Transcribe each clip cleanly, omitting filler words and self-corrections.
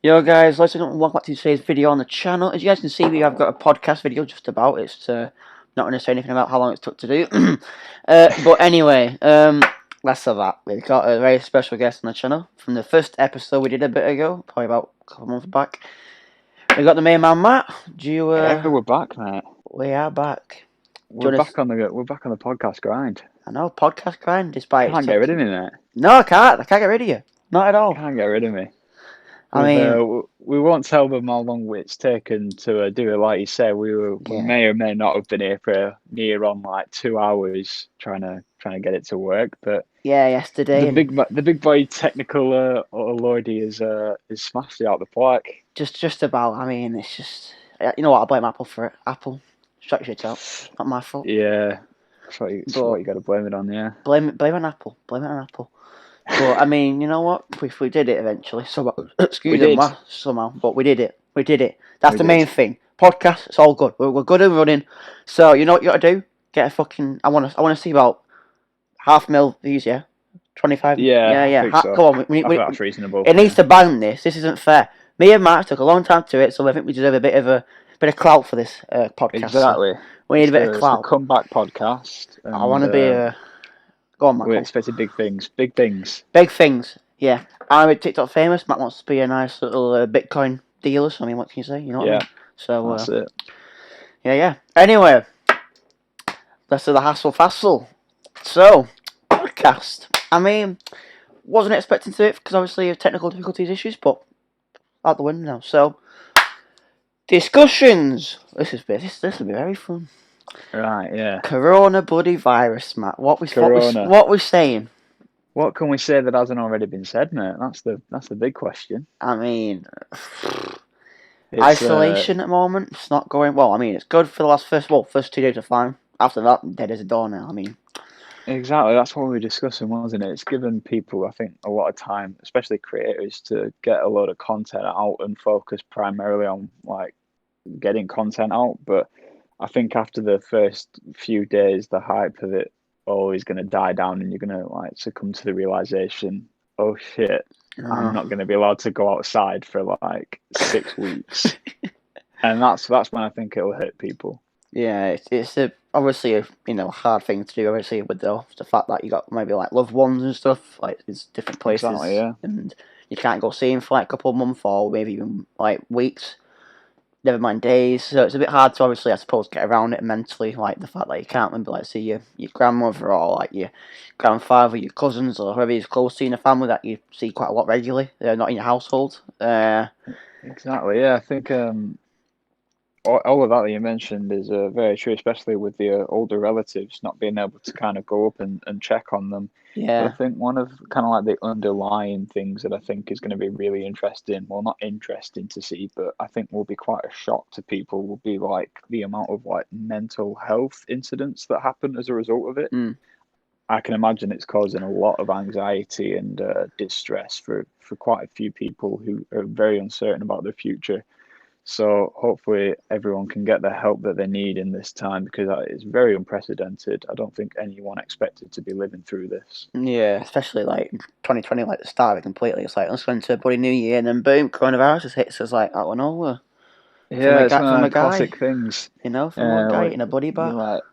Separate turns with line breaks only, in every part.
Yo guys, welcome back to today's video on the channel. As you guys can see, we have got a podcast video just about. It's not going to say anything about how long it took to do. But anyway, less of that. We've got a very special guest on the channel from the first episode we did a bit ago, probably about a couple of months back. We got the main man Matt.
Yeah, we're back, mate.
We are back.
We're back on the podcast grind.
I know, podcast grind. Despite
Can't get rid of me, mate.
No, I can't. I can't get rid of you. Not at all.
Can't get rid of me.
I mean,
we won't tell them how long it's taken to do it. Like you said, we may or may not have been here for near on like 2 hours trying to get it to work. But
yeah, yesterday
the big boy technical Lordy is smashed it out the park.
Just about. I mean, it's just, you know what? I blame Apple for it. Apple, shut your shit out. Not my fault.
Yeah, that's what you got to blame it on. Yeah,
blame it on Apple. Blame it on Apple. But I mean, you know what? We did it eventually. Somehow, but we did it. We did it. That's the main thing. Podcast, it's all good. We're good and running. So you know what you got to do? Get a fucking. I want to see about 500,000 views. Yeah, 25.
Yeah. So.
Come on,
that's reasonable.
It needs to ban this. This isn't fair. Me and Matt took a long time to it, so I think we deserve a bit of clout for this podcast.
Exactly.
So we need a bit of clout.
It's a comeback podcast.
I want to be a. Go on, Matt.
We expected big things. Big things.
Big things, yeah. I'm a TikTok famous. Matt wants to be a nice little Bitcoin dealer. So, I mean, what can you say? You know what I mean? So,
that's it.
Yeah. Anyway, let's do the hassle. So, podcast. I mean, wasn't expecting to do it because obviously of technical difficulties issues, but out the window now. So, discussions. This will be very fun.
Right, yeah.
Corona bloody virus, Matt. What we saying?
What can we say that hasn't already been said, mate? That's the big question.
I mean, isolation at the moment. It's not going well. I mean, it's good for the first 2 days are fine. After that, dead as a door now. I mean,
exactly. That's what we were discussing, wasn't it? It's given people, I think, a lot of time, especially creators, to get a lot of content out and focus primarily on like getting content out, but I think after the first few days, the hype of it all is going to die down, and you're going to like succumb to the realization, oh shit, I'm not going to be allowed to go outside for like 6 weeks, and that's when I think it'll hit people. Yeah,
it's obviously a hard thing to do. Obviously, with the fact that you got maybe like loved ones and stuff, like it's different places,
exactly, yeah,
and you can't go see them for like a couple of months or maybe even like weeks. Never mind days, so it's a bit hard to obviously, I suppose, get around it mentally, like the fact that you can't maybe like see your grandmother or like your grandfather, your cousins, or whoever is close to you in the family that you see quite a lot regularly. They're not in your household.
Exactly, yeah. I think all of that you mentioned is very true, especially with the older relatives not being able to kind of go up and check on them.
Yeah.
But I think one of kind of like the underlying things that I think is going to be really interesting, well, not interesting to see, but I think will be quite a shock to people, will be like the amount of like mental health incidents that happen as a result of it. I can imagine it's causing a lot of anxiety and distress for quite a few people who are very uncertain about their future. So hopefully everyone can get the help that they need in this time, because it's very unprecedented. I don't think anyone expected to be living through this.
Yeah, especially like 2020, like the start of it completely. It's like, let's go into a bloody new year, and then boom, coronavirus hits us like out of nowhere.
Yeah, it's one of the classic things.
You know, from one guy in a body bag.
Like,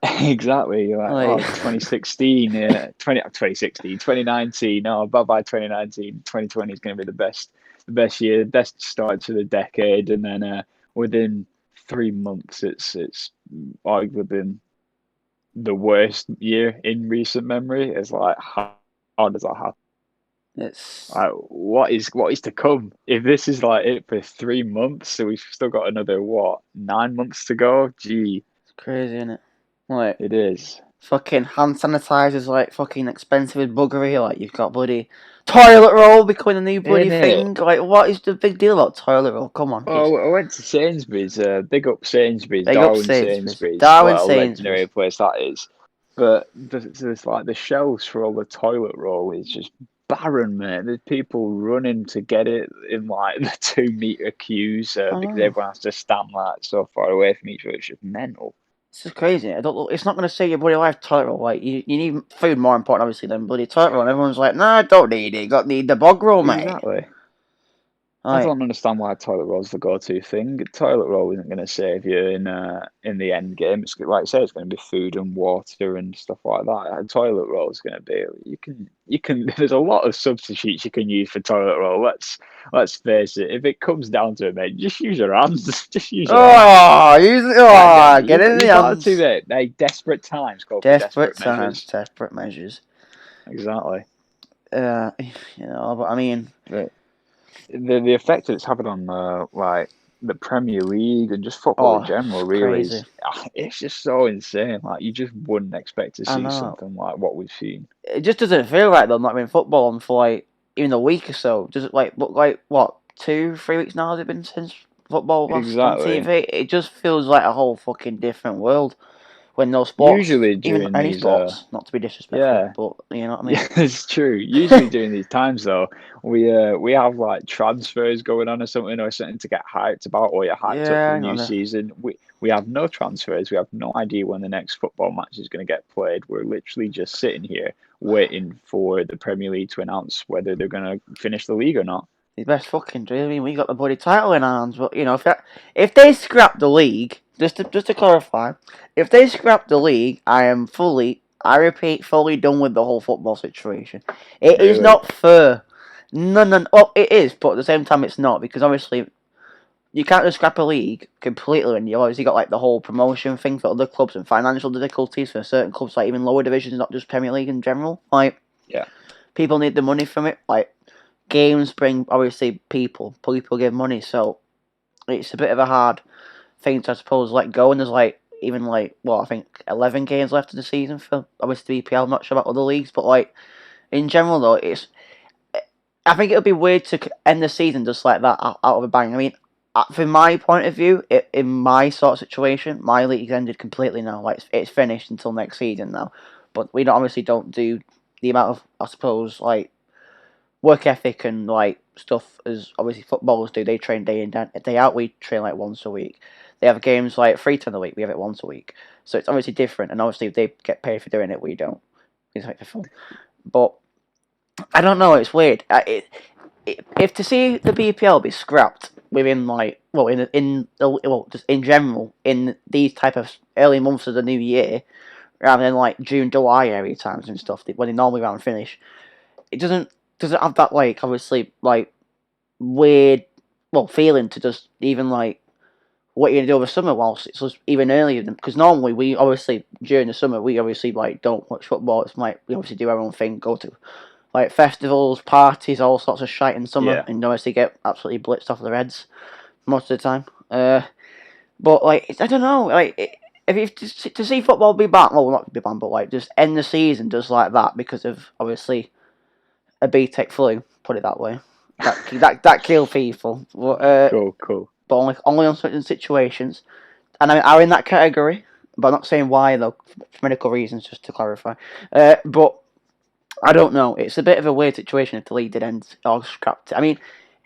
exactly. You're like, 2016, 2019. Oh, bye 2019. 2020 is going to be the best year, best start to the decade, and then within 3 months, it's arguably been the worst year in recent memory. It's like, how does that happen?
It's
like, what is to come? If this is like it for 3 months, so we've still got another 9 months to go. Gee,
it's crazy, isn't it? Like,
it is.
Fucking hand sanitizers like fucking expensive as buggery. Like, you've got bloody toilet roll becoming a new bloody thing. Like, what is the big deal about toilet roll? Come on.
Oh, I went to Sainsbury's. Big up Sainsbury's.
Darwin
Sainsbury's.
Darwin Sainsbury's.
Legendary place that is. But there's like the shelves for all the toilet roll is just barren, mate. There's people running to get it in like the 2 meter queues because everyone has to stand like so far away from each other. It's just mental.
It's just crazy. It's not going to save your bloody life, toilet roll. Like, you need food more important, obviously, than bloody toilet roll. And everyone's like, nah, I don't need it. You need the bog roll, mate.
Exactly. I don't understand why toilet roll's the go-to thing. Toilet roll isn't going to save you in the end game. It's like I say, it's going to be food and water and stuff like that. A toilet roll is going to be you can. There's a lot of substitutes you can use for toilet roll. Let's face it. If it comes down to it, mate, just use your hands. Just use your hands.
Get in the
You've got
hands.
to, mate. Hey, desperate times call for
Desperate
desperate measures.
times, desperate measures.
Exactly.
But I mean,
the effect that it's having on like the Premier League and just football in general, really, is it's just so insane. Like you just wouldn't expect to see something like what we've seen.
It just doesn't feel right though. Not been football on for like even a week or so. Does it look like what 2-3 weeks now has it been since football last on TV? It just feels like a whole fucking different world. When no sports,
usually during
even any
these,
sports, not to be disrespectful, but you know what I mean.
Yeah, it's true. Usually during these times, though, we have like transfers going on or something to get hyped about, or you're hyped up for the new season. We have no transfers. We have no idea when the next football match is going to get played. We're literally just sitting here waiting for the Premier League to announce whether they're going to finish the league or not.
The best fucking dream. I mean, we got the bloody title in our hands, but if they scrap the league, just to clarify, if they scrap the league, I repeat, fully done with the whole football situation. It is not fair. No. Well, it is, but at the same time, it's not, because obviously you can't just scrap a league completely, and you obviously got like the whole promotion thing for other clubs and financial difficulties for certain clubs, like even lower divisions, not just Premier League in general. Like, people need the money from it. Like, games bring obviously people give money, so it's a bit of a hard thing to, I suppose, let go. And there's like even like I think 11 games left of the season for obviously BPL. I'm not sure about other leagues, but like in general though, I think it would be weird to end the season just like that out of a bang. I mean, from my point of view, in my sort of situation, my league's ended completely now. Like it's finished until next season now. But we obviously don't do the amount of, I suppose, like work ethic and like stuff as obviously footballers do. They train day in day out. We train like once a week. They have games like 3 times a week. We have it once a week. So it's obviously different. And obviously if they get paid for doing it, we don't. It's like for fun. But I don't know. It's weird. If to see the BPL be scrapped within like just in general in these type of early months of the new year, rather than like June, July area times and stuff when they normally round finish, it doesn't have that like obviously like weird feeling to just even like what you're gonna do over summer whilst it's just even earlier because normally we obviously during the summer we obviously like don't watch football. It's like we obviously do our own thing, go to like festivals, parties, all sorts of shite in summer, and obviously get absolutely blitzed off the Reds most of the time. But like I don't know, like if to see football be banned, well not be banned, but like just end the season just like that because of obviously a BTEC flu, put it that way. That kill people. But,
Cool.
But only on certain situations, and I mean, are in that category. But I'm not saying why though, for medical reasons, just to clarify. But I don't know. It's a bit of a weird situation if the league did end or scrapped it. I mean,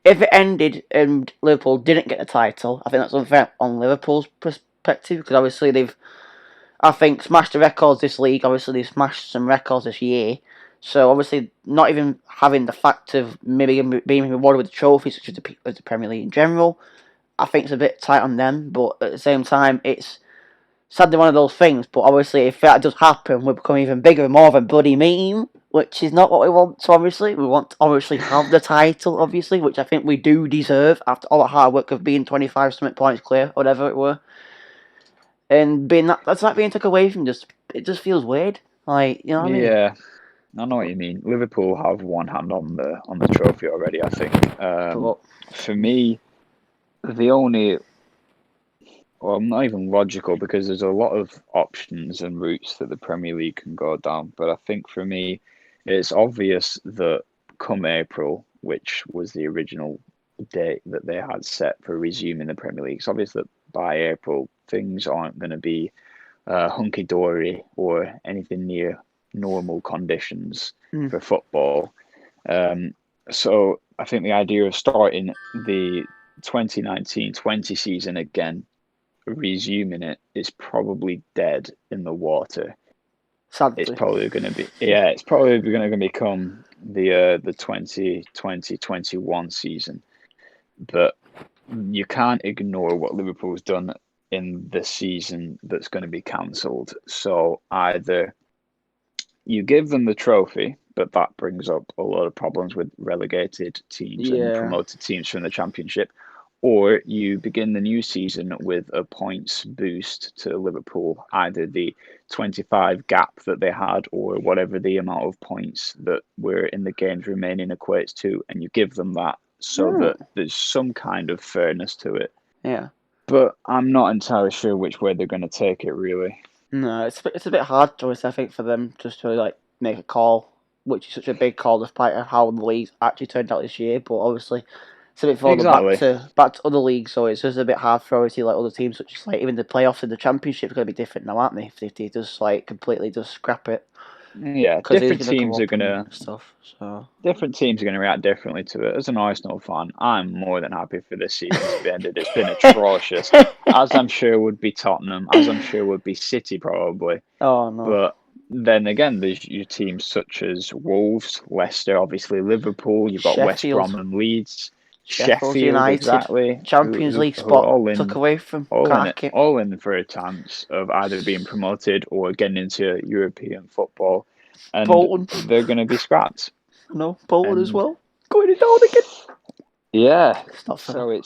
if it ended and Liverpool didn't get the title, I think that's unfair on Liverpool's perspective because obviously they've, I think, smashed the records this league. Obviously they've smashed some records this year. So obviously, not even having the fact of maybe being rewarded with the trophies, such as the Premier League in general, I think it's a bit tight on them. But at the same time, it's sadly one of those things. But obviously, if that does happen, we'll become even bigger and more of a bloody meme, which is not what we want. So obviously, we want to obviously have the title, obviously, which I think we do deserve after all the hard work of being 25 something points clear, whatever it were. And being that's not being took away from it just feels weird. Like, you know what I mean?
Yeah. I know what you mean. Liverpool have one hand on the trophy already, I think. For me, the only, well, not even logical because there's a lot of options and routes that the Premier League can go down. But I think for me, it's obvious that come April, which was the original date that they had set for resuming the Premier League, it's obvious that by April things aren't going to be hunky dory or anything near normal conditions for football. So I think the idea of starting the 2019-20 season again, resuming it, is probably dead in the water.
Sadly.
It's probably going to be it's probably going to become the 2020-21 season. but you can't ignore what Liverpool's done in the season that's going to be cancelled. So either you give them the trophy, but that brings up a lot of problems with relegated teams and promoted teams from the Championship, or you begin the new season with a points boost to Liverpool, either the 25 gap that they had or whatever the amount of points that were in the games remaining equates to, and you give them that so that there's some kind of fairness to it.
Yeah.
But I'm not entirely sure which way they're going to take it, really.
No, it's a bit hard choice, I think, for them just to like make a call, which is such a big call despite how the league actually turned out this year. But obviously, it's a bit further back to other leagues, so it's just a bit hard for obviously like other teams, such as like even the playoffs and the championship are going to be different now, aren't they? If they just like completely just scrap it.
Yeah, different teams are gonna different teams are gonna react differently to it. As an Arsenal fan, I'm more than happy for this season to be ended. It's been atrocious, as I'm sure would be Tottenham, as I'm sure would be City probably.
Oh no!
But then again, there's your teams such as Wolves, Leicester, obviously Liverpool. You've got
Sheffield.
West Brom and Leeds.
Sheffield United,
exactly.
Champions League spot took away from
all in for a chance of either being promoted or getting into European football, and
Bolton.
They're going to be scrapped.
No, Bolton as well, going down again.
Yeah,
it's not fair.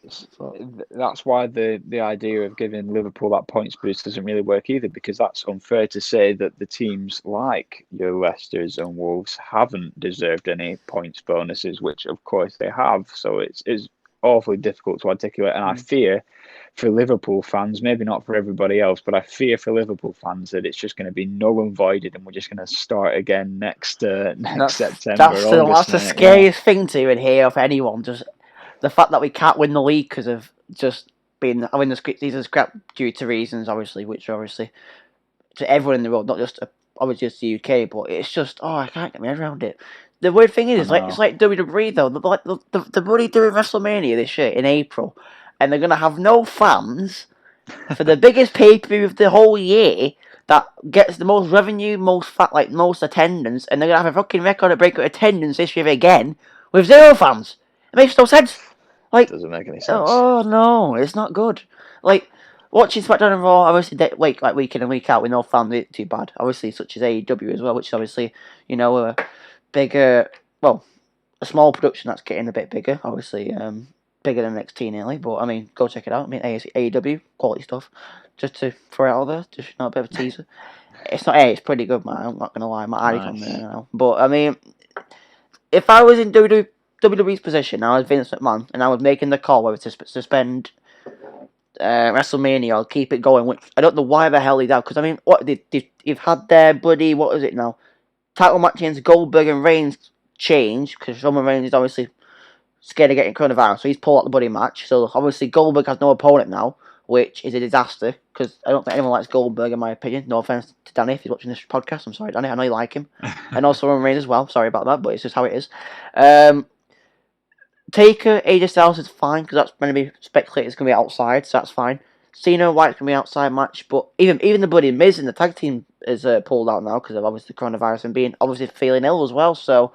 So that's why the idea of giving Liverpool that points boost doesn't really work either, because that's unfair to say that the teams like your Leicesters and Wolves haven't deserved any points bonuses, which of course they have. So it's awfully difficult to articulate, and I fear for Liverpool fans, maybe not for everybody else, but I fear for Liverpool fans that it's just going to be null and voided, and we're just going to start again next September.
That's the scariest thing to even hear of anyone. Just the fact that we can't win the league because of just being having the season scrapped due to reasons, obviously, which are obviously to everyone in the world, not just obviously just the UK, but it's just I can't get my head around it. The weird thing is, it's like WWE though. The bloody doing WrestleMania this year in April, and they're gonna have no fans for the biggest pay-per-view of the whole year that gets the most revenue, most attendance, and they're gonna have a fucking record breaker attendance this year again with 0 fans. It makes no sense. Like,
doesn't make any sense.
Oh no, it's not good. Like watching SmackDown and Raw, obviously week in and week out with no fans isn't too bad. Obviously, such as AEW as well, which is obviously a bigger, well, a small production that's getting a bit bigger. Obviously, bigger than NXT nearly. But I mean, go check it out. I mean, AEW quality stuff. Just to throw it out there, just a bit of a teaser. It's not. It's pretty good, man. I'm not gonna lie. My eyes on there now. But I mean, if I was in WWE's position, I was Vince McMahon, and I was making the call whether to suspend WrestleMania or keep it going. Which I don't know why the hell they have, because I mean, what they've had their buddy, what is it now? Title match against Goldberg and Reigns changed because Roman Reigns is obviously scared of getting coronavirus, so he's pulled out the buddy match. So obviously Goldberg has no opponent now, which is a disaster because I don't think anyone likes Goldberg in my opinion. No offense to Danny if he's watching this podcast. I'm sorry, Danny. I know you like him, and also Roman Reigns as well. Sorry about that, but it's just how it is. Taker, AJ Styles is fine because that's going to be speculated. It's going to be outside, so that's fine. Cena and White's going to be outside match, but even the buddy Miz in the tag team is pulled out now because of obviously the coronavirus and being obviously feeling ill as well. So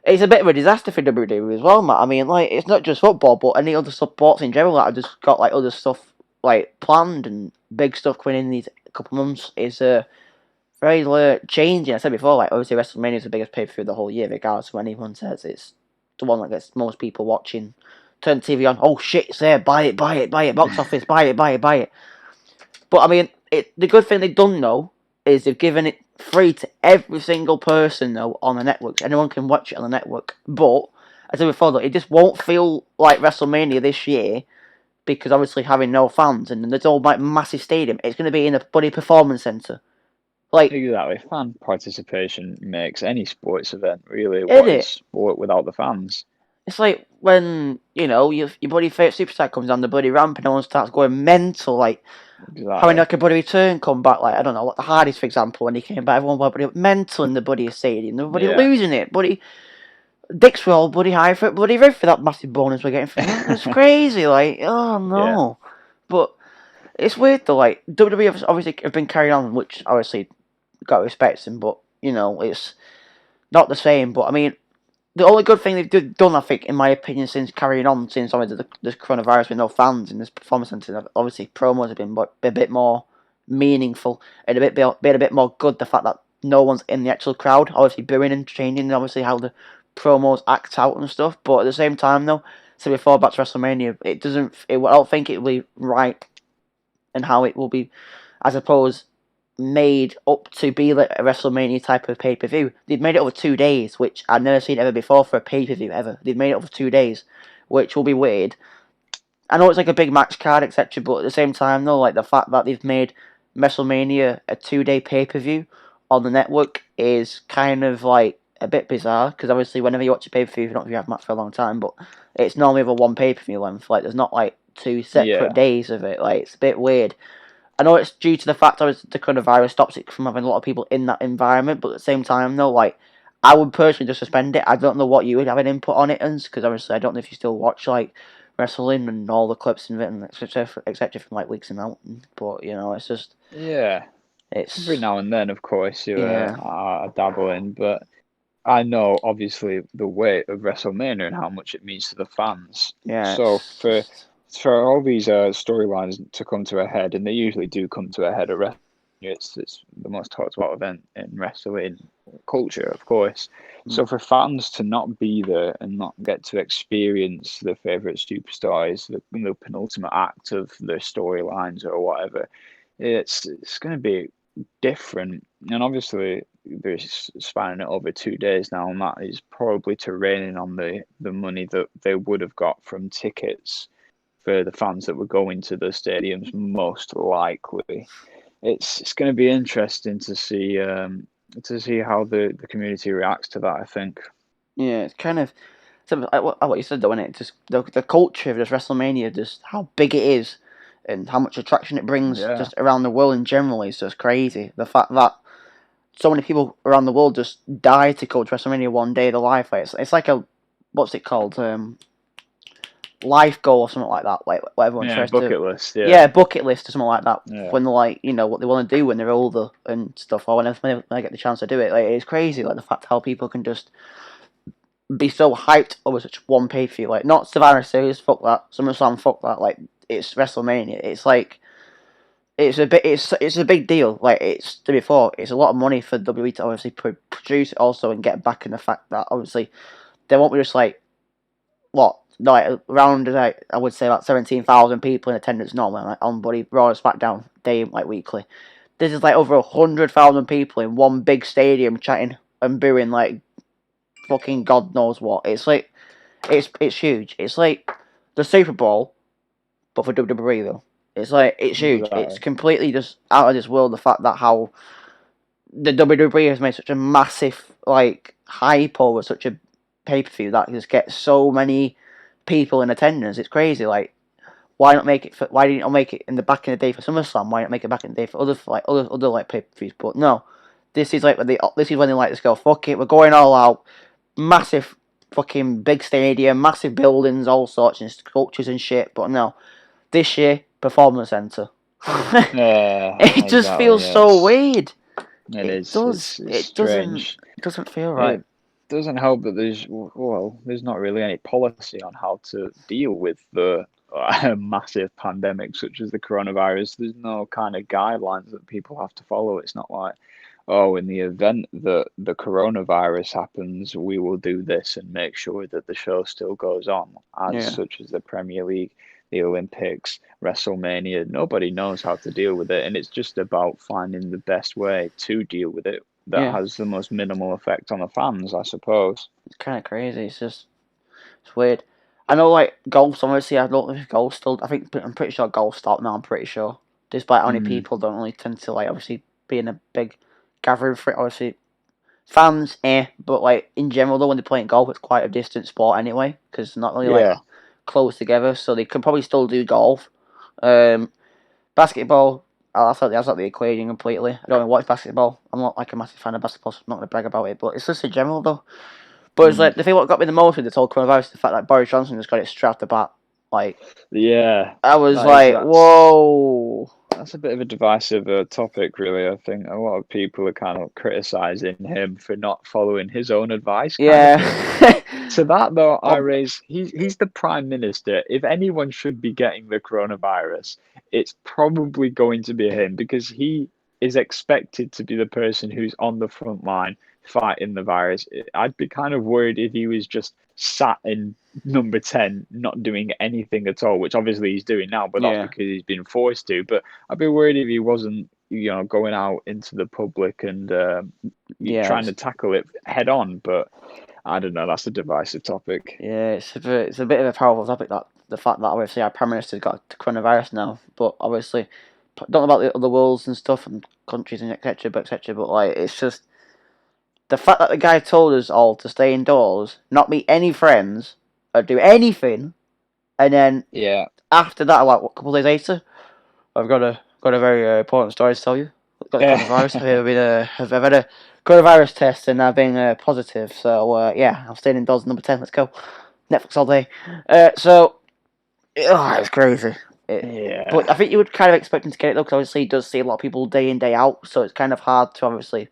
it's a bit of a disaster for WWE as well, Matt. I mean, like it's not just football, but any other sports in general that have just got like other stuff like planned and big stuff coming in these couple months is very changing. I said before, like obviously WrestleMania is the biggest pay per view of the whole year, regardless of what anyone says. It's the one that gets most people watching. Turn the TV on. Oh shit, it's there. Buy it. Box office. Buy it. But I mean, the good thing they've done though is they've given it free to every single person though on the network. Anyone can watch it on the network. But as I said before, though, it just won't feel like WrestleMania this year because obviously having no fans and there's all like massive stadium. It's going to be in a bloody performance centre. Like
exactly, fan participation makes any sports event really. What is sport without the fans?
It's like when your bloody favourite superstar comes on the bloody ramp and everyone starts going mental, like having like a bloody return come back. Like I don't know, like the Hardys for example, when he came back, everyone went bloody mental in the bloody stadium. Everybody losing it, bloody dicks were all bloody high for bloody red for that massive bonus we're getting from it. It's crazy, like oh no, but it's weird though. Like WWE obviously have been carrying on, which obviously got to respect them, but it's not the same. But I mean, the only good thing they've done, I think, in my opinion, since carrying on, since obviously the coronavirus with no fans in this performance centre, obviously promos have been a bit more meaningful and been a bit more good. The fact that no one's in the actual crowd, obviously booing and changing, obviously how the promos act out and stuff. But at the same time, though, so before back to WrestleMania, I don't think it will be right, and how it will be, I suppose, made up to be like a WrestleMania type of pay per view. They've made it over 2 days, which I've never seen ever before for a pay per view ever. They've made it over 2 days, which will be weird. I know it's like a big match card, etc., but at the same time, though, like the fact that they've made WrestleMania a 2 day pay per view on the network is kind of like a bit bizarre, because obviously whenever you watch a pay per view, if you have match for a long time, but it's normally over one pay per view length. Like there's not like 2 separate days of it. Like it's a bit weird. I know it's due to the fact that the coronavirus stops it from having a lot of people in that environment, but at the same time, though, like I would personally just suspend it. I don't know what you would have an input on it, because obviously I don't know if you still watch like wrestling and all the clips and etc. from like weeks and out. But it's just it's
every now and then, of course, you
yeah
are dabble in, but I know obviously the weight of WrestleMania and how much it means to the fans.
yeah
So
it's
for
just,
for all these storylines to come to a head, and they usually do come to a head at WrestleMania. It's the most talked about event in wrestling culture, of course. So for fans to not be there and not get to experience their favorite superstars, the penultimate act of their storylines or whatever, it's going to be different. And obviously, they're spanning it over 2 days now, and that is probably to rein in on the money that they would have got from tickets for the fans that were going to the stadiums, most likely. It's going to be interesting to see how the community reacts to that. I think.
yeah, it's kind of something like what you said though, isn't it? Just the culture of just WrestleMania, just how big it is, and how much attraction it brings
Yeah.
just around the world in general is just crazy. The fact that so many people around the world just die to go to WrestleMania one day of their life. Like, it's like a, what's it called? Life goal or something like that. Like what everyone
Yeah,
tries to.
bucket list.
Yeah, bucket list or something like that.
Yeah.
When they're like, what they want to do when they're older and stuff, or when they get the chance to do it. Like it's crazy. Like the fact how people can just be so hyped over such one pay per view. Like not Survivor Series, fuck that. SummerSlam, fuck that. Like it's WrestleMania. It's like it's a big deal. Like it's to be fair, it's a lot of money for WWE to obviously produce it also and get back in the fact that obviously they won't be just like what like around like I would say about 17,000 people in attendance normally like on Buddy Raw and SmackDown day like weekly. This is like over 100,000 people in one big stadium chatting and booing like fucking God knows what. It's like it's huge. It's like the Super Bowl, but for WWE though. It's like it's huge. It's
Exactly.
completely just out of this world. The fact that how the WWE has made such a massive like hype over such a pay per view that just gets so many people in attendance. It's crazy. Like why not make it? Why didn't I make it in the back in the day for SummerSlam? Why not make it back in the day for other like pay per views? But no, this is like this is when they like to go. Fuck it, we're going all out. Massive fucking big stadium, massive buildings, all sorts and sculptures and shit. But no, this year performance center.
Yeah,
It just
exactly.
feels so weird.
It
It
is.
does.
It's
It doesn't.
strange.
It doesn't feel right.
It doesn't help that there's not really any policy on how to deal with the massive pandemic such as the coronavirus. There's no kind of guidelines that people have to follow. It's not like, oh, in the event that the coronavirus happens, we will do this and make sure that the show still goes on, as
Yeah.
such as the Premier League, the Olympics, WrestleMania. Nobody knows how to deal with it, and it's just about finding the best way to deal with it that
Yeah.
has the most minimal effect on the fans, I suppose.
It's kind of crazy. It's weird. I know like golf's obviously. I don't know if golf still. I'm pretty sure golf stopped now. I'm pretty sure. Despite how many people don't really tend to like obviously be in a big gathering for it. Obviously fans, but like in general though when they're playing golf, it's quite a distant sport anyway because it's not really like
Yeah.
close together. So they could probably still do golf. Basketball, that's out the equation completely. I don't even watch basketball. I'm not like a massive fan of basketball, so I'm not going to brag about it. But it's just in general, though. But it's like, the thing what got me the most with this whole coronavirus is the fact that Boris Johnson just got it straight off the bat. Like,
Yeah.
I was
That is
like,
that's
whoa.
That's a bit of a divisive topic, really. I think a lot of people are kind of criticizing him for not following his own advice, kind of thing.
Yeah.
To that, though, I
Well,
raise he's the prime minister. If anyone should be getting the coronavirus, it's probably going to be him because he is expected to be the person who's on the front line fighting the virus. I'd be kind of worried if he was just sat in number 10, not doing anything at all, which obviously he's doing now, but that's
yeah.
because he's been forced to. But I'd be worried if he wasn't, going out into the public and
Yeah.
trying to tackle it head on. But I don't know. That's a divisive topic.
Yeah, it's a bit of a powerful topic, that the fact that obviously our prime minister's got coronavirus now, but obviously don't know about the other worlds and stuff and countries and etc. But like it's just the fact that the guy told us all to stay indoors, not meet any friends or do anything, and then
Yeah.
after that, like a couple of days later, I've got a very important story to tell you. I've got the coronavirus. I've had a coronavirus test and I've been positive. So yeah, I'm staying indoors. Number 10. Let's go. Netflix all day. It's crazy.
Yeah.
But I think you would kind of expect him to get it though, because obviously he does see a lot of people day in day out. So it's kind of hard to obviously,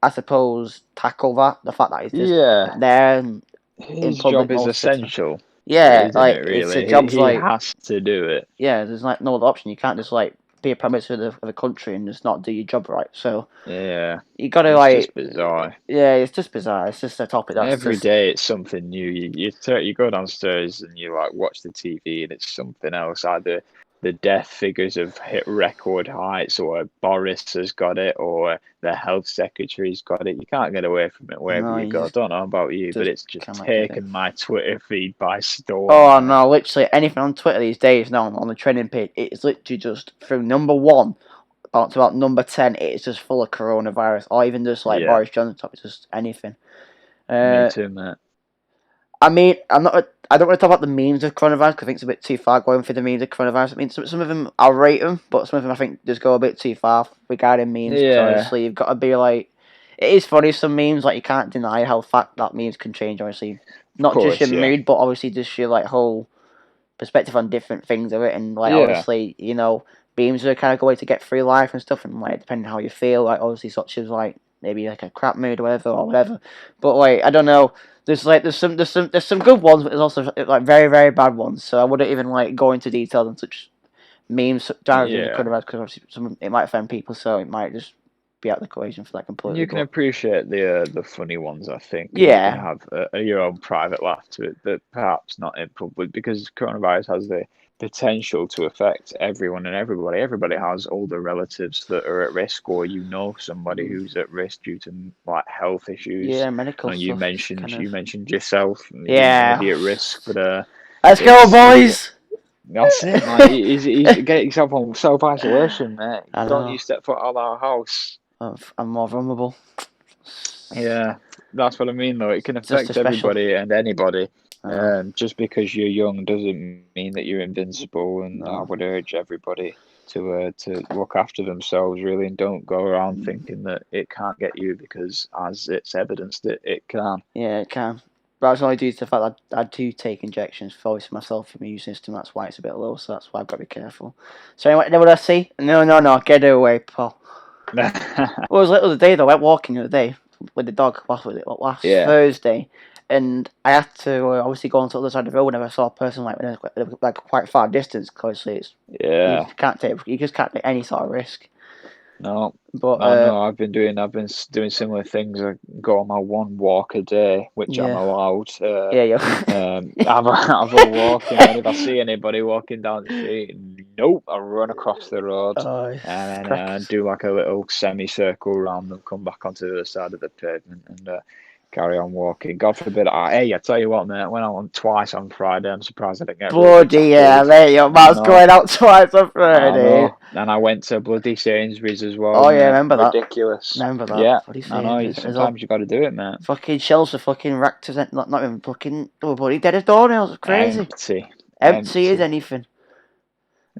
I suppose, tackle that. The fact that he's just there and
His
public
job is
most of the time.
essential.
Yeah,
Isn't
like
it?
it's a
Really,
job's
he
like
has to do it.
yeah. There's like no other option. You can't just like be a prime minister of the country and just not do your job right. So
Yeah.
you got to
It's
like
just bizarre.
yeah. It's just bizarre. It's just a topic that's
Every
just
day it's something new. You go downstairs and you like watch the TV and it's something else. Either the death figures have hit record heights, or Boris has got it, or the health secretary's got it. You can't get away from it wherever
no.
you
You
go. I don't know about you, but
just
it's just
cannot get it.
taken my Twitter feed by storm.
Oh no! Literally anything on Twitter these days now on the trending page, it's literally just from number 1 about to about number 10. It's just full of coronavirus, or even just like
Yeah.
Boris Johnson topic, just anything.
Me too, mate.
I mean, I don't want to talk about the memes of coronavirus because I think it's a bit too far going for the memes of coronavirus. I mean, some of them I'll rate them, but some of them I think just go a bit too far regarding memes.
Yeah.
So obviously, you've got to be like, it is funny, some memes, like you can't deny how fact that memes can change. Obviously, not
course,
just your
yeah.
mood, but obviously just your like whole perspective on different things of it. And like
Yeah.
obviously, memes are kind of a way to get through life and stuff. And like depending on how you feel, like obviously such as like maybe like a crap mood or whatever. But like I don't know. There's some good ones, but there's also like very very bad ones. So I wouldn't even like go into details on such memes directly
Yeah.
because obviously it might offend people, so it might just be out of the equation for that completely.
You can appreciate the funny ones, I think.
Yeah.
You can have your own private laugh to it, but perhaps not in public, because coronavirus has the potential to affect everyone and everybody. Everybody has older relatives that are at risk, or somebody who's at risk due to like health issues.
Yeah, medical
You
stuff.
mentioned yourself.
Yeah.
You may be at risk, but
let's go, boys.
That's it, man. You get yourself on self-isolation, mate.
I
Don't
know.
you step foot out of our house.
I'm more vulnerable.
Yeah, that's what I mean, though. It can
Just a
affect
special-
everybody and anybody.
I know.
Just because you're young doesn't mean that you're invincible. And I
No.
would urge everybody to look after themselves, really, and don't go around thinking that it can't get you, because as it's evidenced, it can.
Yeah, it can. But that's only due to the fact that I do take injections for myself for my immune system. That's why it's a bit low, so that's why I've got to be careful. So anyway, what I see? No, get it away, Paul. Well, it was the other day though. I went walking the other day with the dog. Last
Yeah.
Thursday, and I had to obviously go on to the other side of the road whenever I saw a person like quite far distance. Obviously, it's
Yeah.
you just can't take any sort of risk.
No.
But
I know I've been doing similar things. I go on my one walk a day, which I'm
Yeah.
allowed.
yeah,
Have a walk, and if I see anybody walking down the street, nope, I run across the road and then do like a little semicircle around them, come back onto the other side of the pavement, and carry on walking. God forbid. I tell you what, mate, I went out twice on Friday. I'm surprised I didn't get
bloody yeah, mate, your man's going out twice on Friday.
And I went to bloody Sainsbury's as well.
Oh yeah, remember that?
Ridiculous.
Remember that?
Yeah,
Bloody
I know.
Sainsbury's.
Sometimes you got to do it, man.
Fucking shelves are fucking racked to not even fucking bloody dead as doornails. It's crazy. Empty as anything.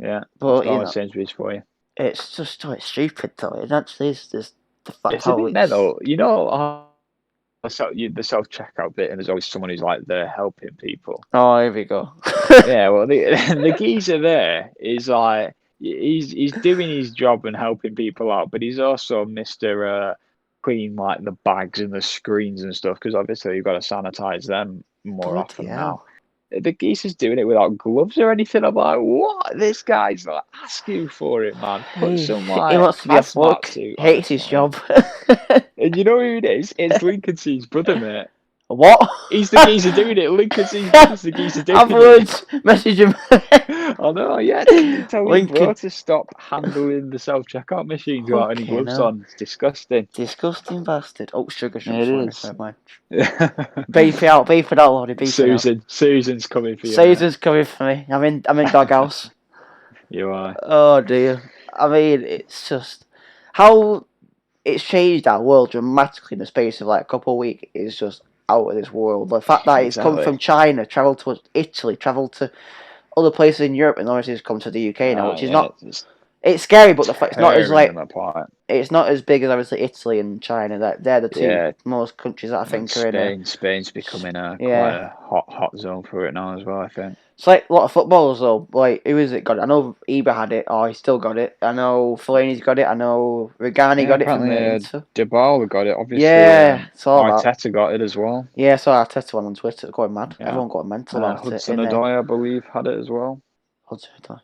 Yeah,
but
that's Sainsbury's for you.
It's just it's stupid though. It actually is just the fact
It's a bit mental, the self checkout bit, and there's always someone who's like there helping people.
Oh, here we go.
Yeah, well, the geezer there is like, he's doing his job and helping people out, but he's also Mr. Clean like the bags and the screens and stuff, because obviously you've got to sanitize them more
Bloody
often now.
hell.
The geezer's doing it without gloves or anything. I'm like, what? This guy's like asking for it, man. Put
Hey,
some
he
like
wants to be a
hazmat
fuck.
suit on or
Hates his
something.
job.
And you know who it is? It's Lincoln C's brother, mate.
What?
He's the geezer doing it. Lincoln C's brother's the geezer doing it.
Afterwards, message him.
I know, yeah. Tell your bro
Lincoln.
to stop handling the self-checkout machines without any
Okay,
gloves
no.
on. It's disgusting.
Disgusting bastard. Oh, sugar,
It
sorry,
is.
never mind. Beef it out, Lordy, beef it out.
Susan's coming for you, mate.
Season's coming for me. I'm in doghouse.
You are.
Oh dear. I mean, it's just how it's changed our world dramatically in the space of like a couple of weeks is just out of this world. The fact that it's come
Exactly.
from China, travelled to Italy, travelled to other places in Europe, and obviously it's come to the UK now, which is not. It's scary, but the fact it's not as
Tearing them
like
apart.
it's not as big as obviously Italy and China. That they're the two
Yeah.
most countries that I think
And
are in a.
Spain's becoming quite
Yeah.
a hot zone for it now as well, I think.
It's like a lot of footballers though. Like who is it got it? I know Ibra had it, or he still got it. I know Fellaini's got it. I know Regani
Yeah,
got it from
apparently
Inter.
Dybala got it. Obviously,
Yeah, saw that.
Arteta got it as well.
Yeah, I saw Arteta one on Twitter going mad.
Yeah.
Everyone got mental about it.
Hudson-Odoi, I believe, had it as well.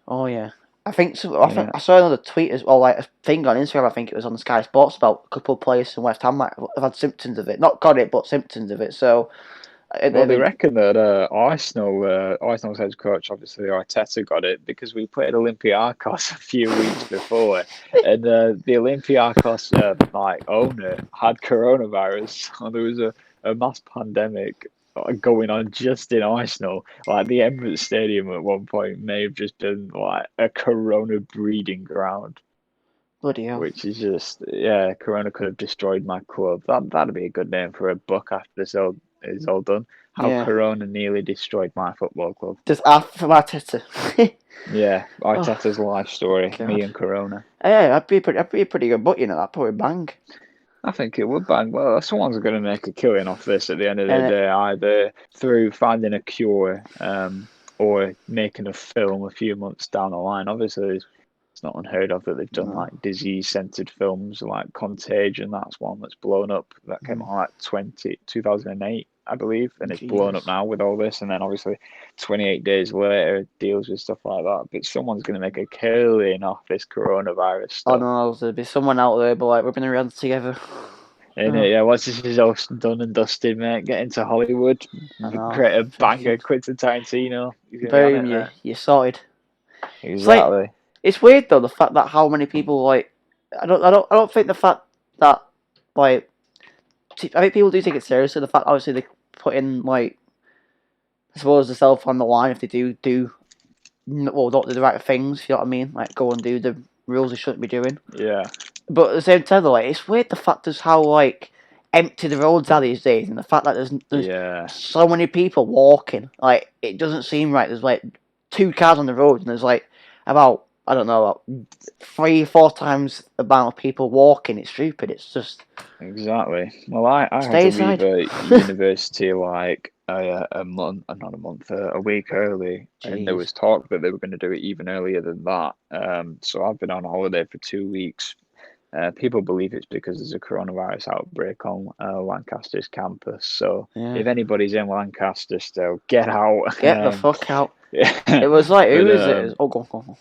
Oh yeah. I think so. I think
Yeah.
I saw another tweet as well, like a thing on Instagram. I think it was on Sky Sports about a couple of players from West Ham might have had symptoms of it. Not got it, but symptoms of it. So,
Well, they reckon that Arsenal's head coach, obviously Arteta, got it because we played Olympiacos a few weeks before, and the Olympiacos owner had coronavirus, so there was a mass pandemic going on just in Arsenal. Like the Emirates Stadium at one point may have just been like a corona breeding ground.
bloody hell.
Which is just, Corona could have destroyed my club. That'd be a good name for a book after this is all done. How
Yeah.
Corona nearly destroyed my football club.
Just after from Arteta.
Yeah, Arteta's life story,
God.
me and Corona.
Yeah, that'd be a pretty good book, you know. That'd probably bang.
I think it would bang. Well, someone's going to make a killing off this at the end of the
And
day, either through finding a cure, or making a film a few months down the line. Obviously, it's not unheard of that they've done like disease-centered films like Contagion. That's one that's blown up. That came out like 2008, I believe, and it's blown up now with all this. And then obviously 28 days later it deals with stuff like that. But someone's going to make a killing off this coronavirus stuff.
I know there'll be someone out there, but like rubbing their hands together.
Yeah, once this is all done and dusted, mate, get into Hollywood, create a banger, Quentin Tarantino.
Boom, you sorted.
Exactly.
It's weird though the fact that how many people like I don't think the fact that like I think people do take it seriously. The fact obviously they put in like I suppose themselves on the line if they don't do the right things. You know what I mean? Like go and do the rules they shouldn't be doing.
Yeah.
But at the same time, though, like it's weird the fact is how like empty the roads are these days, and the fact that there's so many people walking. Like it doesn't seem right. There's like 2 cars on the road, and there's like about I don't know about 3-4 times the amount of people walking. It's stupid. It's just
exactly. Well, I had to leave university like a week early, and there was talk that they were going to do it even earlier than that. So I've been on holiday for 2 weeks. People believe it's because there's a coronavirus outbreak on Lancaster's campus. So if anybody's in Lancaster still, get out.
Get the fuck out.
Yeah.
It was like, who is it? Oh, go on.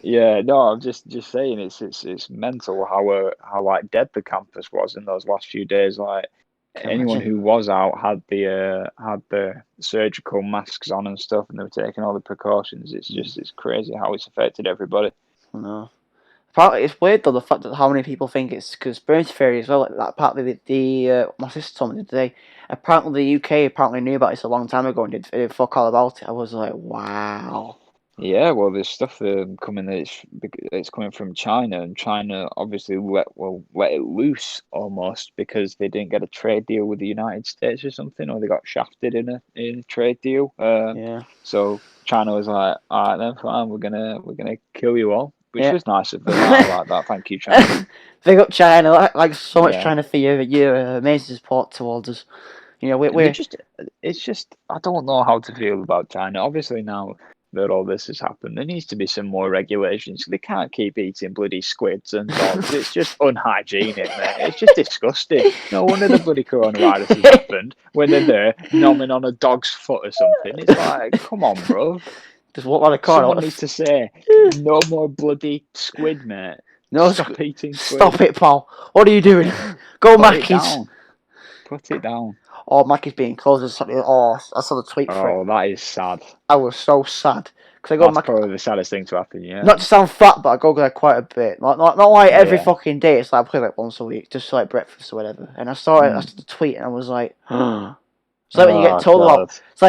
Yeah, no, I'm just saying it's mental how like dead the campus was in those last few days. Like anyone who was out had the surgical masks on and stuff, and they were taking all the precautions. It's crazy how it's affected everybody.
No. Apparently, it's weird though the fact that how many people think it's conspiracy theory as well. Like that apparently my sister told me today. Apparently the UK apparently knew about this a long time ago and did fuck all about it. I was like, wow.
Yeah, well, there's stuff coming it's coming from China, and China obviously let it loose almost because they didn't get a trade deal with the United States or something, or they got shafted in a trade deal. So China was like, all right then, fine, we're gonna kill you all. Which was nice of them. I like that. Thank you, China.
Big up China. Like so much China for your amazing support towards us. You know,
it's just I don't know how to feel about China. Obviously now that all this has happened. There needs to be some more regulations. They can't keep eating bloody squids and dogs. It's just unhygienic, mate. It's just disgusting. No wonder the bloody coronavirus has happened when they're there nomming on a dog's foot or something. It's like, come on, bro.
Just walk around the corner.
Someone needs to say, no more bloody squid, mate.
No,
Stop eating squid.
Stop it, pal. What are you doing? Go, Mackey's.
Put it down.
Oh, Mackey's being closed or something. Oh, I saw the tweet for it.
Oh, that is sad.
I was so sad. Cause I go
That's probably the saddest thing to happen, yeah.
Not to sound fat, but I go there quite a bit. Not like every fucking day. It's like I play like once a week, just like breakfast or whatever. And I saw it, I saw the tweet, and I was like, it's like when you get told about. It's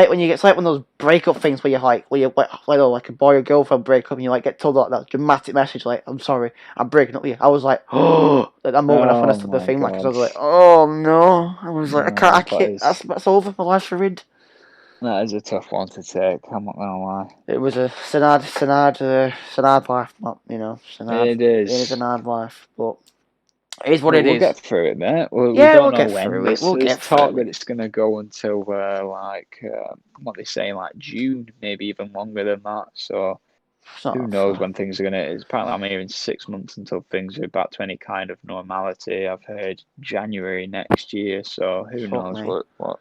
like one of those breakup things where you're like a boy or girlfriend break up, and you like get told that dramatic message like, "I'm sorry, I'm breaking up with you." I was like, at that moment I finished the thing, like, I was like, oh no. I was like, I can't hack it. That's over. My life's ruined.
That is a tough one to take. I'm not gonna lie.
It was a sad life, you know.
It is.
It is an hard life, but it is what it is.
We'll get through it, mate. We
don't
know
get
when.
Through it. We'll
There's
get
talk
through
that it's gonna go until what they say, like June, maybe even longer than that. So who knows when things are gonna? It's apparently I'm hearing 6 months until things are back to any kind of normality. I've heard January next year. So who knows what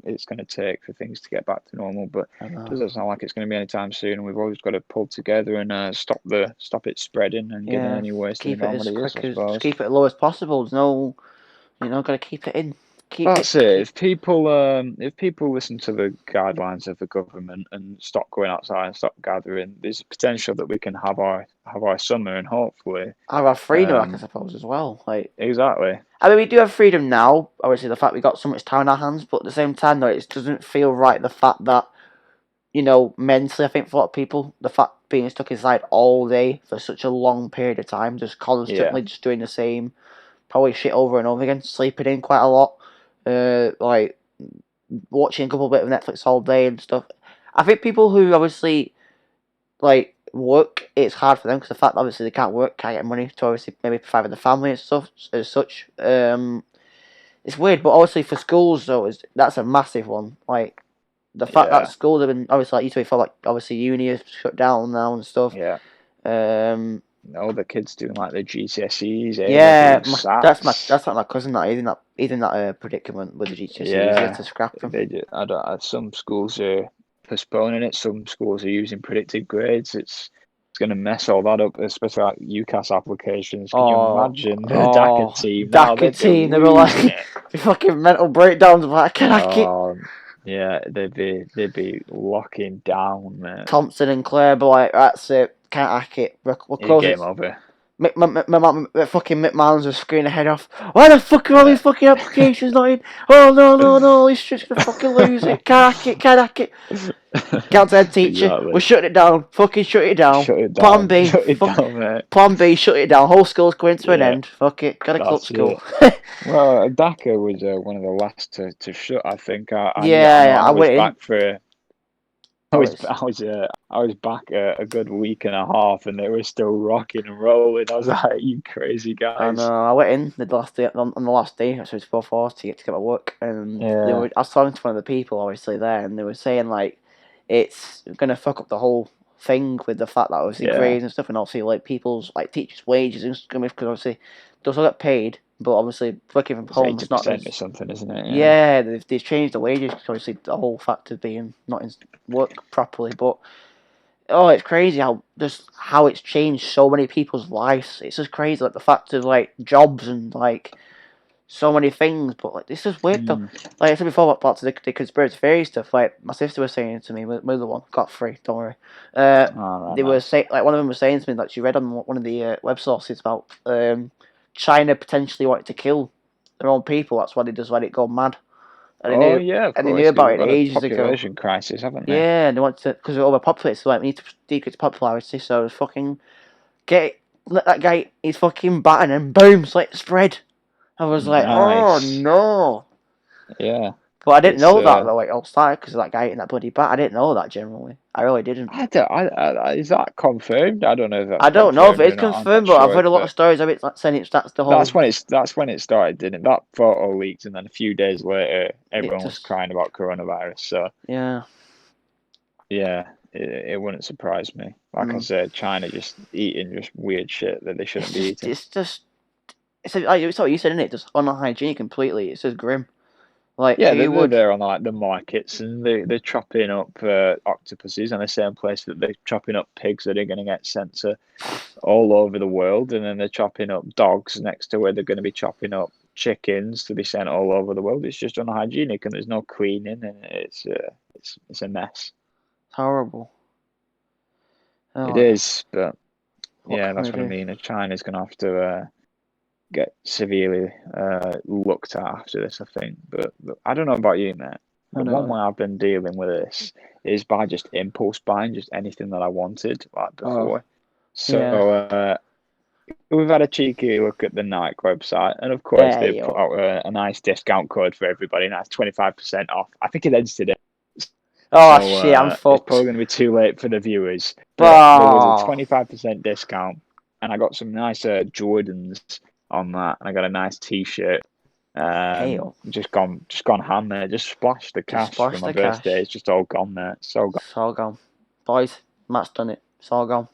it's gonna take for things to get back to normal. But it doesn't sound like it's gonna be anytime soon. And we've always got to pull together and stop it spreading and get any worse than normally is.
Just keep it as low as possible. There's no, got to keep it in.
That's it. If people listen to the guidelines of the government and stop going outside and stop gathering, there's a potential that we can have our summer and hopefully
have our freedom, I suppose, as well. Like
exactly.
I mean, we do have freedom now. Obviously, the fact we got so much time in our hands, but at the same time, though, it doesn't feel right. The fact that mentally, I think for a lot of people, the fact being stuck inside all day for such a long period of time, just constantly just doing the same, probably shit over and over again, sleeping in quite a lot. Like watching a couple bit of Netflix all day and stuff. I think people who obviously like work, it's hard for them because the fact that obviously they can't work, can't get money to obviously maybe provide for the family and stuff as such. It's weird, but obviously for schools though, that's a massive one. Like the fact that schools have been obviously like used to before, like obviously uni is shut down now and stuff.
Yeah. All the kids doing like their GCSEs.
That's like my cousin. That he's in that predicament with the GCSEs. He has to scrap them.
Some schools are postponing it. Some schools are using predicted grades. It's going to mess all that up, especially like UCAS applications. Can you imagine the DACA team?
DACA team. They were like fucking mental breakdowns. Like, can I keep?
Yeah, they'd be locking down, man.
Thompson and Claire, but like that's it. Can't hack it. We're closing.
Game over.
My fucking McMahon's was screwing her head off. Why the fuck are all these fucking applications not in? Oh no, these shit's gonna fucking lose it. Can't hack it. Count to head teacher. Exactly. We're shutting it down. Fucking shut it down. Plan B. Plan B. Shut it down. Whole school's coming to an end. Fuck it. Gotta close school.
Well, DACA was one of the last to shut. I think.
I
was back for. I was back a good week and a half, and they were still rocking and rolling. I was like, "You crazy guys!"
I know. I went in the last day on the last day. So it was 4:40 to get my work, and I was talking to one of the people obviously there, and they were saying like it's gonna fuck up the whole thing with the fact that obviously grades and stuff, and obviously like people's like teachers' wages and stuff, because obviously they also get paid. But obviously, working from home is not
or something, isn't it?
Yeah, they've changed the wages because obviously the whole fact of being not in work properly. But it's crazy how it's changed so many people's lives. It's just crazy, like the fact of like jobs and like so many things. But like this is weird though. Like I said before about parts of the conspiracy theory stuff. Like my sister was saying to me, we're the one got free. Don't worry. They were saying like one of them was saying to me that she read on one of the web sources about China potentially wanted to kill their own people. That's why they just let it go mad. And they knew about it ages ago.
Population crisis, haven't they?
Yeah, and they want to because they're overpopulated. So like we need to decrease popularity. So it's fucking let that guy. He's fucking batting and boom, let it spread. I was like, oh no.
Yeah.
But I didn't know that though, like all started because of that guy in that bloody bat. I didn't know that generally. I really didn't.
Is that confirmed? I don't know if that's
I don't know if it's confirmed, but I've heard a lot of stories of it saying that's the whole.
That's when it started, didn't it? That photo leaked, and then a few days later, everyone was crying about coronavirus. So
yeah,
it wouldn't surprise me. Like I said, China just eating just weird shit that they shouldn't be eating.
It's what you said, isn't it? Just unhygienic completely. It's just grim. Like,
Yeah,
who
they're
would?
there on like the markets, and they're chopping up octopuses in the same place that they're chopping up pigs that are going to get sent to all over the world, and then they're chopping up dogs next to where they're going to be chopping up chickens to be sent all over the world. It's just unhygienic, and there's no cleaning, and it's a mess.
Horrible.
It
Oh,
is, but
what
yeah,
can
that's
we
what I
do?
mean. China's going to have to get severely looked at after this, I think. But I don't know about you, mate.
I
The one
know.
way I've been dealing with this is by just impulse buying just anything that I wanted, like
Oh,
before.
yeah.
So we've had a cheeky look at the Nike website, and of course
There
they've
you
put
go.
out a nice discount code for everybody. Nice 25% off. I think it ends today,
Oh
so
shit, I'm
it's probably
fucked.
going to be too late for the viewers. But there was a
Oh,
25% discount, and I got some nice Jordans on that, and I got a nice T-shirt.
hell.
Just gone ham there. Just splashed the
Just
cash for
splash
my
the
birthday.
cash.
It's just all gone there. It's all gone.
It's all gone. Boys, Matt's done it. It's all gone.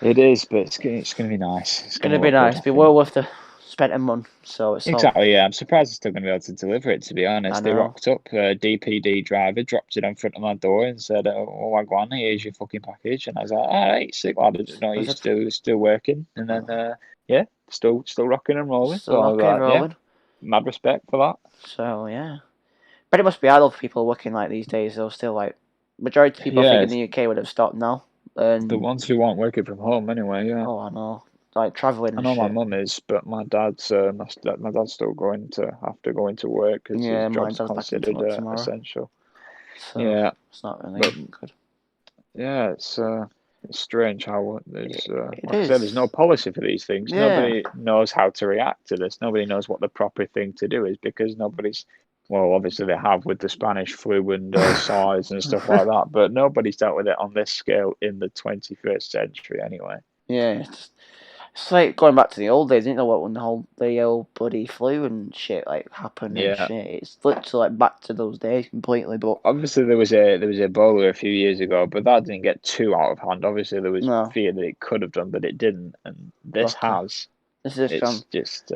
It is, but it's gonna be nice. It's
Gonna
gonna
be
look good,
nice.
I
Be
think.
well worth the spent a month. So it's all.
Exactly, yeah. I'm surprised they're still going to be able to deliver it, to be
I
honest. They
know.
rocked up, a DPD driver dropped it in front of my door and said, oh, Wagwan, here's your fucking package. And I was like, all right, sick lad, I didn't know you
Was it
still working. And then, yeah, still rocking and rolling. So
still
I was
rocking and
like, yeah,
rolling?
mad respect for that.
So yeah. But it must be hard for people working like these days. They'll still like majority of people I think
Yeah,
in the UK would have stopped now.
the
And
ones who aren't working from home anyway, yeah.
oh, I know, like traveling
I
and
know my
shit.
mum is, but my dad's still going to have to go into work because his
Yeah, mine
job's
does back into
considered
work tomorrow.
essential.
So
Yeah,
it's not
but
really good.
yeah, it's strange how
It
like I said,
is.
there's no policy for these things.
Yeah.
Nobody knows how to react to this. Nobody knows what the proper thing to do is because nobody's. Well, obviously they have with the Spanish flu and SARS and stuff like that, but nobody's dealt with it on this scale in the 21st century anyway.
Yeah. It's like going back to the old days, isn't it? What when the old bloody flu and shit like happened and
Yeah,
shit. It's literally like back to those days completely. But
obviously there was Ebola a few years ago, but that didn't get too out of hand. Obviously there was
no,
fear that it could have done, but it didn't, and this
lucky.
has.
This is just
It's
on
just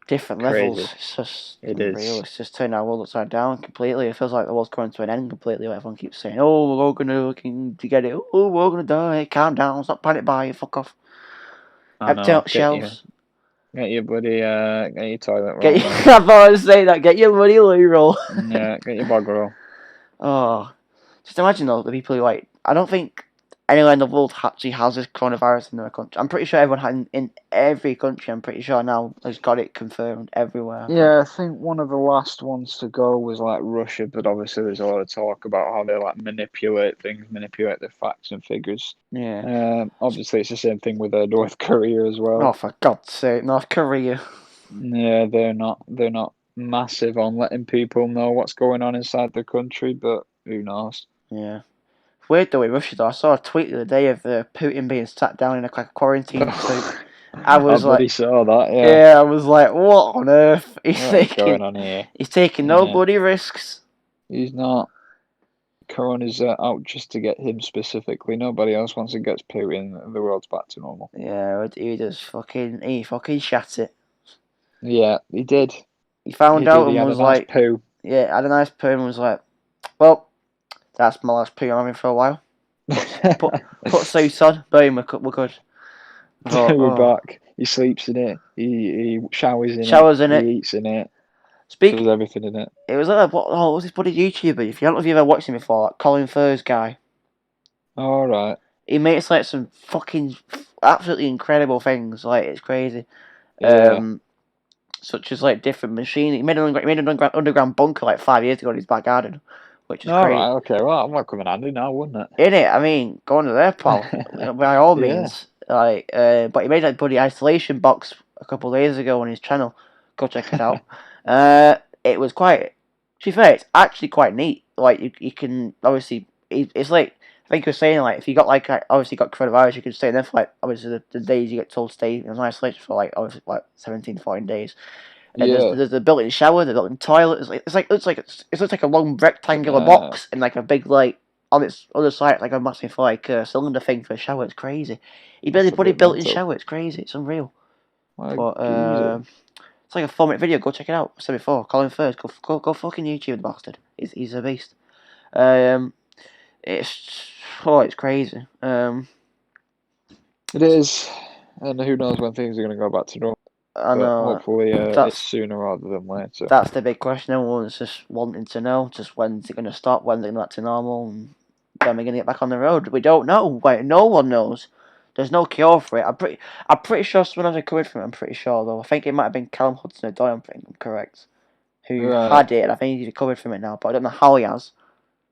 different levels.
crazy.
It's just
It
unreal.
is.
It's just turned our world upside down completely. It feels like the world's coming to an end completely. Like everyone keeps saying, "Oh, we're all gonna fucking to get it. Oh, we're all gonna die. Calm down. Stop panic buying. Fuck off.
I
Empty
know.
out shelves.
Get your bloody get your toilet
Get
roll,
your,
mate.
I thought I was saying that. Get your money loo roll."
Yeah, get your bog roll.
Oh, just imagine though the people who like. I don't think anywhere in the world actually has this coronavirus in their country. I'm pretty sure everyone in every country. I'm pretty sure now has got it confirmed everywhere. I think.
Yeah, I think one of the last ones to go was like Russia, but obviously there's a lot of talk about how they like manipulate things, manipulate the facts and figures.
Yeah.
Obviously it's the same thing with North Korea as
Oh,
well.
for God's sake, North Korea.
Yeah, they're not massive on letting people know what's going on inside the country, but who knows?
Yeah. Weird though with Russia though. I saw a tweet the other day of Putin being sat down in like a quarantine suit. I
I
was like,
bloody saw that. Yeah,
yeah, I was like, what on earth? He's
what is going
taking,
on here?
he's taking no
Yeah,
bloody risks.
he's not. Corona's out just to get him specifically. Nobody else wants to get Putin. The world's back to normal.
Yeah, he fucking shat it.
Yeah, he did.
He found
He did.
out
He
and
had a
was
nice
like,
poo.
yeah, had a nice poo and was like, well, that's my last poo I'm having for a while. Put suits on, boom, we're good. I thought,
We're
oh,
back. He sleeps in it. He showers in it.
showers in
He
it.
eats in it. Does
Speak.
everything in it.
It was like what was this bloody YouTuber? If you don't know if you've ever watched him before, like Colin Furze guy.
All right.
He makes like some fucking absolutely incredible things. Like it's crazy.
Yeah.
Such as like different machines. He made an underground bunker like 5 years ago in his back garden, which is
All right.
great.
Okay. Well, I'm not coming handy now, wouldn't
In it, I mean, go on to their pal by all
Yeah.
means. Like, but he made like bloody isolation box a couple of days ago on his channel. Go check it out. It was quite. To be fair, it's actually quite neat. Like you can obviously, it's like I think you're saying like if you got like obviously got coronavirus, you can stay in there for like obviously the days you get told to stay in isolation for like obviously like 17, 14 days. And
Yeah.
there's a built-in shower, the built-in toilet. It looks like a long rectangular
Uh,
box in like a big like on its other side, like a massive like cylinder thing for a shower. It's crazy. He
That's
barely
a
put a
bit
built-in
mental.
shower. It's crazy. It's unreal.
Like,
But
Jesus.
it's like a 4-minute video. Go check it out. I said before, Colin Firth. Go fucking YouTube the bastard. He's a beast. It's crazy.
It is, and who knows when things are going to go back to normal.
I
But
know
hopefully it's
that's
sooner rather than later.
that's the big question. Everyone's just wanting to know, just when's it going to stop? When's it going to get back to normal? And when we're going to get back on the road? We don't know. Wait, no one knows. There's no cure for it. I'm pretty sure someone has recovered from it. I'm pretty sure though. I think it might have been Callum Hudson-Odoi. I think I'm correct. Who
Right.
had it? And I think he's recovered from it now, but I don't know how he has.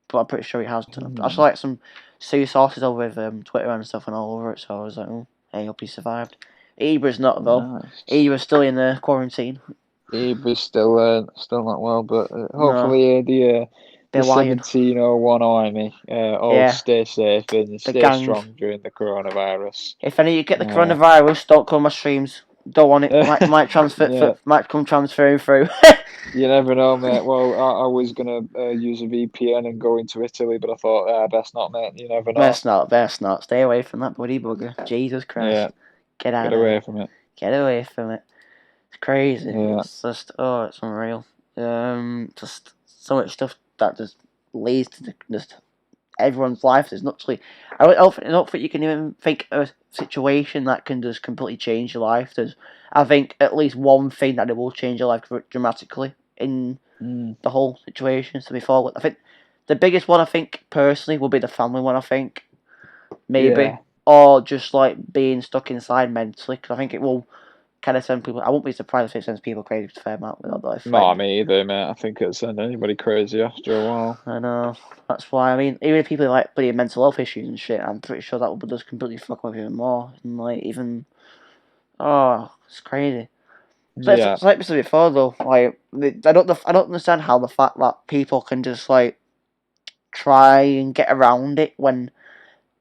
But I'm pretty sure he has done. I saw like some sources over with Twitter and stuff and all over it. So I was like, oh, hey, hope he survived. Ibra's not though.
Nice.
Ibra's still in the quarantine.
Ibra's still not well, but
No.
hopefully the
They're lying.
1701 Army all
Yeah.
stay safe and
The
stay
gang.
strong during the coronavirus.
If any of you get the coronavirus, don't come on my streams. Don't want it. Might transfer.
Yeah.
Might come transferring through.
You never know, mate. Well, I was gonna use a VPN and go into Italy, but I thought, best not, mate. You never know.
Best not. Stay away from that bloody bugger. Jesus Christ.
Yeah.
Get out
Get
of
away
there.
from it.
Get away from it. It's crazy.
Yeah.
It's just it's unreal. Just so much stuff that just leads to just everyone's life is naturally. I don't think you can even think of a situation that can just completely change your life. I think at least one thing that it will change your life dramatically in the whole situation. So before, I think the biggest one, I think personally, will be the family one. I think maybe, or just like being stuck inside mentally, because I think it will kind of send people. I won't be surprised if it sends people crazy to fair amount with all that.
Not me either, mate. I think it'll send anybody crazy after a while.
I know. That's why. I mean, even if people like bloody mental health issues and shit, I'm pretty sure that will just completely fuck with even more. And like even, it's crazy. So
Yeah.
it's like we said before though. Like I don't understand how the fact that people can just like try and get around it when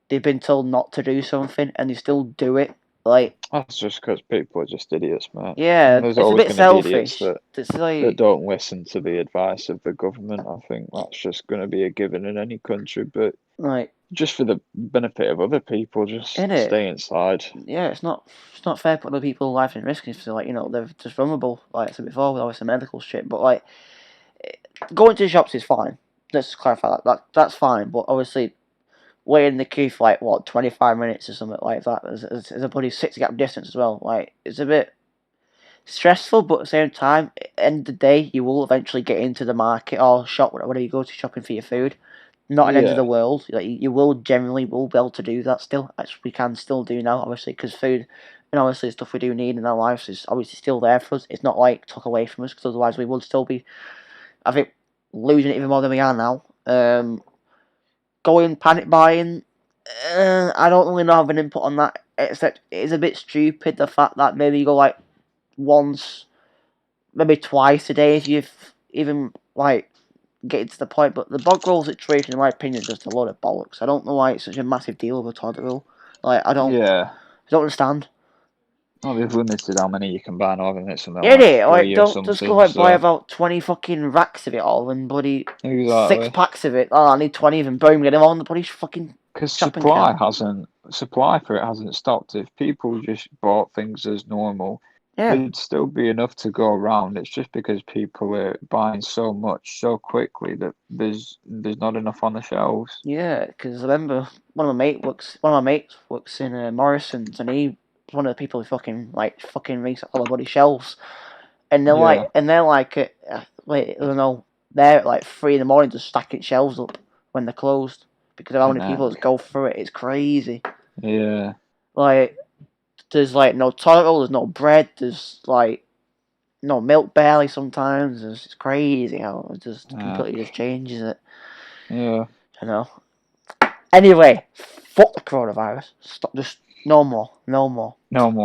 they've been told not to do something and they still do it. Like
That's just because people are just idiots, mate.
yeah,
And there's
it's a
always
bit
going to be idiots
selfish. It's
that
like
don't listen to the advice of the government. I think that's just going to be a given in any country. But just for the benefit of other people, just stay inside.
Yeah, it's not fair putting other people's life in risk. It's like they're just vulnerable. Like I said before, with obviously medical shit. But like going to the shops is fine. Let's just clarify that's fine. But obviously waiting in the queue for like what 25 minutes or something like that. There's a bloody 6 gap distance as well. Like it's a bit stressful, but at the same time, at the end of the day, you will eventually get into the market or shop whatever you go to shopping for your food. Not an end of the world. Like you will generally be able to do that still, as we can still do now, obviously, because food and obviously the stuff we do need in our lives is obviously still there for us. It's not like took away from us, because otherwise we would still be, I think, losing it even more than we are now. Going panic buying, I don't really know have an input on that. Except it is a bit stupid the fact that maybe you go like once, maybe twice a day if you've even like getting to the point. But the bog roll situation, in my opinion, is just a load of bollocks. I don't know why it's such a massive deal of a toilet roll. Like I don't understand.
Well, they've limited how many you can buy now, haven't they? Something
Like,
three or
don't
something.
just go like buy about 20 fucking racks of it all and bloody 6 packs of it. Oh, I need 20 of them. Boom, get them on the bloody fucking.
Because supply for it hasn't stopped. If people just bought things as normal, there'd still be enough to go around. It's just because people are buying so much so quickly that there's not enough on the shelves.
Yeah, because I remember one of my mates works in Morrison's, and he's one of the people who fucking restock all the bloody shelves, and they're like, I don't know, they're at like 3 in the morning just stacking shelves up when they're closed because of how many people just go through it. It's crazy.
Yeah.
Like, there's like no toilet roll, there's no bread, there's like no milk barely sometimes. It's crazy how it just completely just changes it.
Yeah.
I know. Anyway, fuck the coronavirus. Stop. Just no more.
No more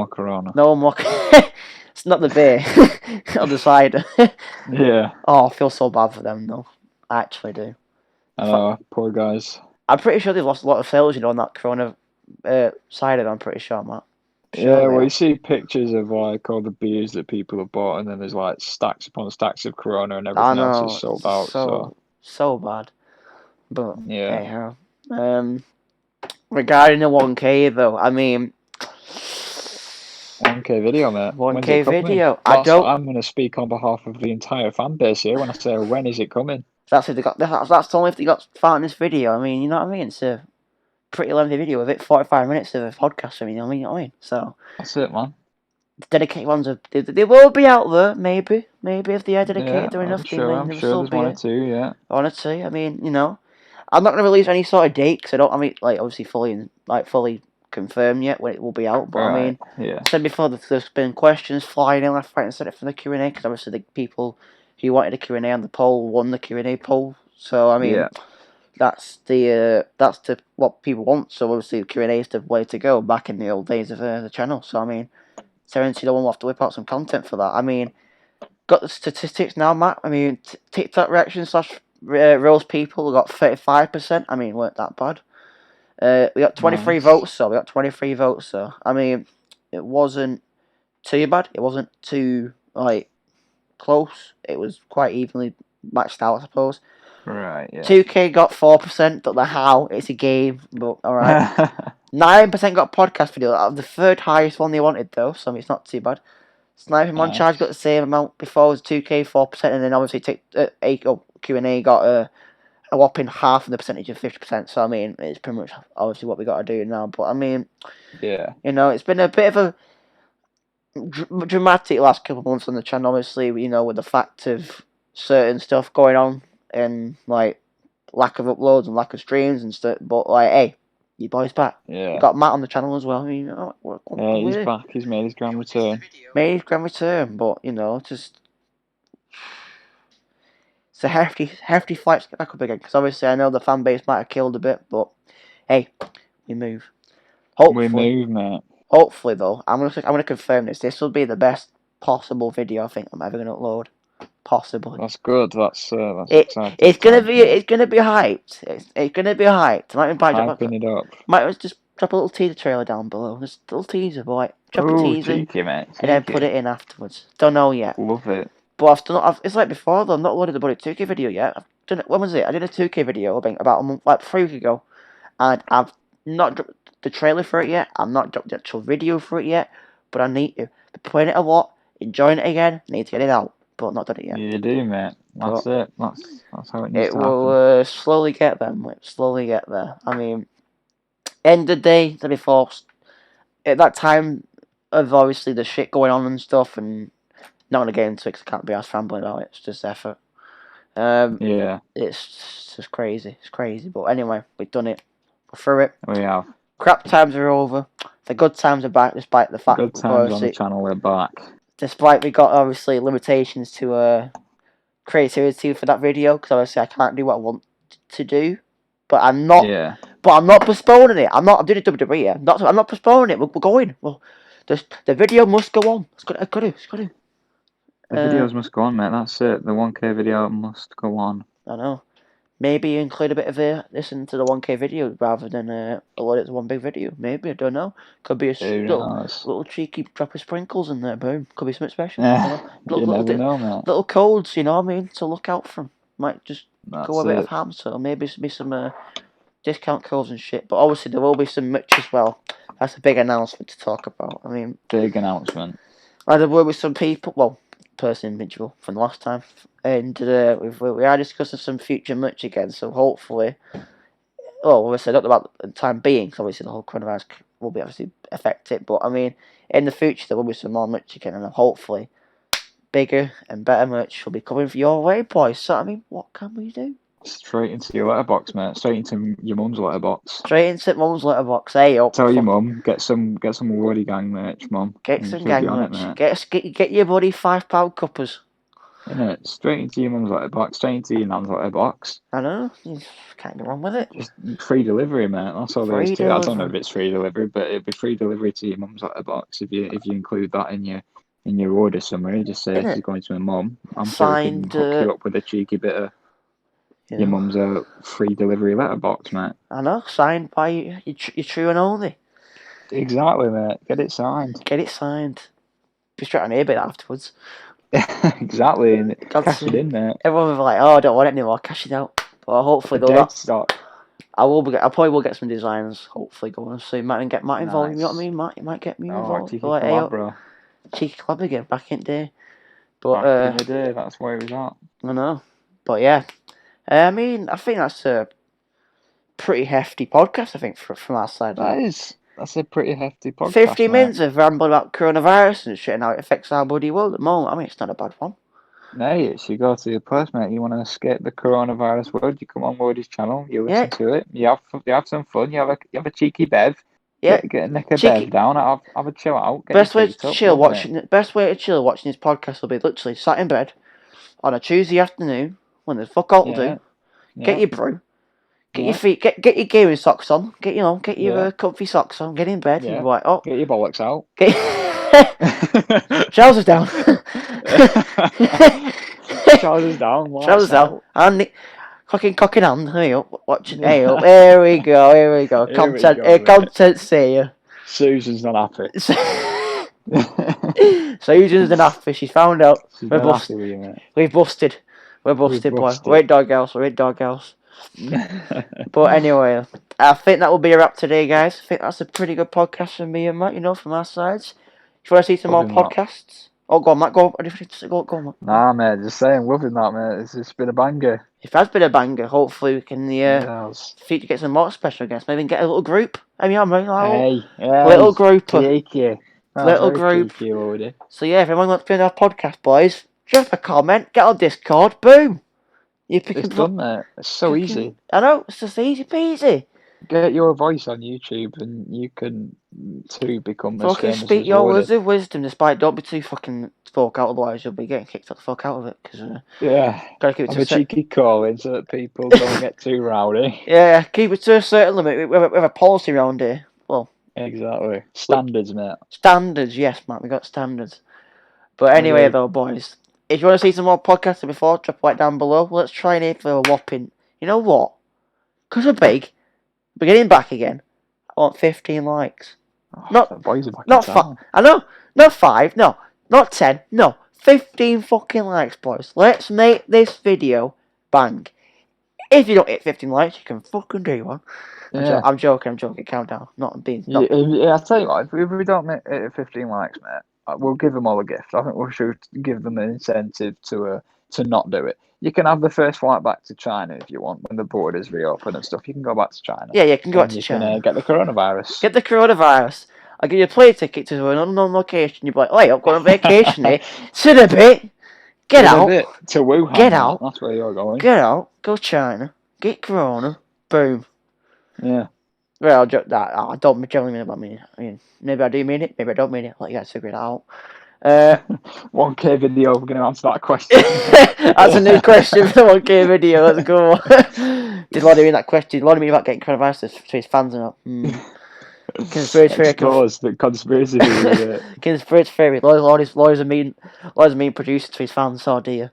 corona.
No more. It's not the beer. On the cider.
Yeah.
Oh, I feel so bad for them though. I actually do.
Poor guys.
I'm pretty sure they've lost a lot of sales, on that corona cider. I'm pretty sure, Matt.
Well, you see pictures of like all the beers that people have bought, and then there's like stacks upon stacks of Corona, and everything else is sold out.
So bad. But
yeah,
Regarding the 1K though, I mean,
1K video, mate.
1K
When's it coming?
video.
I'm going to speak on behalf of the entire fan base here when I say, when is it coming?
That's if they got. That's only if they got found this video. I mean, you know what I mean? It's a pretty lengthy video with it, 45 minutes of a podcast. I mean, you know what I mean? So
that's it, man.
The dedicated ones they will be out there. Maybe if they are dedicated
Yeah,
enough,
I'm sure there's one or two. Yeah,
one or two. I mean, you know, I'm not gonna release any sort of date because I don't. I mean, like obviously fully confirmed yet when it will be out. But I mean, I said before that there's been questions flying in left, right, and centre from the Q&A because obviously the people who wanted a Q&A on the poll won the Q&A poll. So I mean, that's what people want. So obviously the Q&A is the way to go back in the old days of the channel. So I mean, Terence, will have to whip out some content for that. I mean, got the statistics now, Matt. I mean, TikTok reactions / roast people got 35%. I mean, weren't that bad. We got 23 votes, so we got 23 votes. So I mean, it wasn't too bad. It wasn't too close. It was quite evenly matched out, I suppose.
Right. Yeah.
2K got 4%. Don't know how. It's a game, but all right. 9% got podcast video. The third highest one they wanted though, so it's not too bad. Sniping Montage got the same amount before. It was 2K 4%, and then obviously Q&A got a whopping half of the percentage of 50%. So I mean, it's pretty much obviously what we got to do now. But I mean,
yeah,
you know, it's been a bit of a dramatic last couple of months on the channel. Obviously, you know, with the fact of certain stuff going on and like lack of uploads and lack of streams and stuff. But like, hey, your boy's back.
Yeah.
You got Matt on the channel as well. I mean,
he's back. He's made his grand return.
But you know, just it's a hefty fight to get back up again. Because obviously, I know the fan base might have killed a bit, but hey, we move.
We move, mate.
Hopefully, though, I'm gonna confirm this. This will be the best possible video I think I'm ever gonna upload. Possibly.
That's good. That's exciting.
It's gonna be hyped. It's gonna be hyped.
Hyping it up.
Might just drop a little teaser trailer down below. Just a little teaser, boy. Drop a teaser,
cheeky, mate. Cheeky.
And then put it in afterwards. Don't know yet.
Love it.
But it's like before though. I've not loaded the bloody 2K video yet. I've done it. When was it? I did a 2K video about a month, 3 weeks ago, and I've not dropped the trailer for it yet. I've not dropped the actual video for it yet. But I need to. Been playing it a lot, enjoying it again. Need to get it out. But not done it yet.
You do, mate. That's it. That's how it needs to happen.
It will slowly get there, mate. Slowly get there. I mean, end of the day, to be forced. At that time of obviously the shit going on and stuff, and not gonna get into it 'cause I can't be asked rambling about it. It's just effort.
Yeah.
It's just crazy. It's crazy. But anyway, we've done it. We're through it.
We have.
Crap times are over. The good times are back, despite the fact
good times on the channel, we're back.
Despite we got obviously limitations to creativity for that video, because obviously I can't do what I want to do. But I'm not.
Yeah.
But I'm not postponing it. I'm doing it WWE. Yeah. I'm not postponing it. We're going. Well, the video must go on. It's got to.
The videos must go on, mate. That's it. The 1K video must go on.
I know. Maybe include a bit of listen to the 1K video rather than upload it to one big video. Maybe, I don't know. Could be a little cheeky drop of sprinkles in there, boom. Could be something special.
You never know, mate.
Little codes, you know what I mean, to look out from. Might just
That's
go a bit of ham, so maybe be some discount codes and shit. But obviously there will be some merch as well. That's a big announcement to talk about. I mean,
big announcement.
There will be some people, well, person individual from the last time, and we are discussing some future merch again, so hopefully, obviously not about the time being, because obviously the whole coronavirus will be obviously affect it, but I mean, in the future there will be some more merch again, and hopefully bigger and better merch will be coming for your way, boys. So I mean, what can we do?
Straight into your letterbox, mate. Straight into your mum's letterbox.
Straight into mum's letterbox. Hey, up.
Tell your mum, get some Lordy gang merch, mum.
Get some gang merch. Get your buddy £5 cuppers.
Innit? Straight into your mum's letterbox. Straight into your nan's letterbox.
I know. You can't go wrong with it.
Just free delivery, mate. That's all there is to it. I don't know if it's free delivery, but it'll be free delivery to your mum's letterbox if you include that in your order summary. Just say if you're going to a mum, I'm sure we can hook you up with a cheeky bit of. Yeah. Your mum's a free delivery letterbox, mate. I
know, signed by your true and only.
Exactly, mate. Get it signed.
Be straight on eBay afterwards.
Exactly, and cash it in, mate.
Everyone will be like, "Oh, I don't want it anymore. Cash it out." But hopefully they'll not.
Stock.
I'll probably will get some designs. Hopefully, going soon. Might even get Matt involved. You know what I mean? Might get me involved.
Cheeky
Like,
collab, bro.
Cheeky collab again, back in the day. But
Back in the day, that's where it was at.
I know. But yeah, I mean, I think that's a pretty hefty podcast. I think from our side.
That's a pretty hefty podcast.
50 minutes of rambling about coronavirus and shit and how it affects our bloody world at the moment. I mean, it's not a bad one.
Nice. You go to your place, mate. You want to escape the coronavirus world? You come on Lordy's channel. You listen to it. You have some fun. You have a cheeky bev.
Yeah.
Get a neck of bev down. Have a chill out.
Best way to chill watching this podcast will be literally sat in bed on a Tuesday afternoon when there's fuck all to do. Get your brew. Get your feet. Get your gaming socks on. Get your comfy socks on. Get in bed. Yeah. And like, oh,
get your bollocks out.
Trousers down.
Trousers down.
Trousers down. And fucking cock in hand. Hey up. Watching. Hey up. Here we go. Content. See ya.
Susan's not happy.
Susan's not happy. She's found out. We're busted. We're busted, boy. We're in doghouse. But anyway, I think that will be a wrap today, guys. I think that's a pretty good podcast from me and Matt, from our sides. If you want to see some more podcasts? Oh, go on, Matt. Go on, Matt.
Nah, mate. Just saying, loving that, mate. It's been a banger.
If it has been a banger, hopefully we can feature get some more special guests. Maybe get a little group. I mean, little group. Little group. So yeah, if anyone wants to be on our podcast, boys, drop a comment, get on Discord, boom.
It's done, mate. It's so easy.
I know, it's just easy peasy.
Get your voice on YouTube and you can too become as famous
speak
as
your words of wisdom, despite don't be too fucking spoke out, otherwise you'll be getting kicked the fuck out of it.
Gotta keep it to a cheeky call in so that people don't get too rowdy.
Yeah, keep it to a certain limit. We have a policy around here. Well,
exactly. Standards, mate.
Standards, yes, Matt. We got standards. But anyway, though, boys, if you want to see some more podcasts before, drop a like down below. Let's try and aim for a whopping. You know what? Because we're big. We're getting back again. I want 15 likes.
The boys are back
not 5. I know. Not 5. No. Not 10. No. 15 fucking likes, boys. Let's make this video bang. If you don't hit 15 likes, you can fucking do one. Yeah. I'm joking. Countdown.
I tell you what. If we don't hit 15 likes, mate, we'll give them all a gift. I think we should give them an incentive to not do it. You can have the first flight back to China if you want when the borders reopen and stuff. You can go back to China.
Yeah, you can go back to China.
You can get the coronavirus.
Get the coronavirus. I'll give you a plane ticket to an unknown location. You'll be like, wait, I'm going on vacation here. Sit a bit. Get out.
To Wuhan.
Get out.
That's where you're going.
Get out. Go China. Get corona. Boom.
Yeah.
Well, I'll joke that. I don't generally mean about me. I mean, maybe I do mean it. Maybe I don't mean it. Let you guys figure it out.
1K video, we're going to answer that question.
That's a new question for the 1K video. Let's go. Did Lordy mean that question? Did Lordy mean about getting coronavirus to his fans or not? Conspiracy theory.
Conspiracy theory.
Conspiracy theory. Lordy's a mean producer to his fans. Oh dear.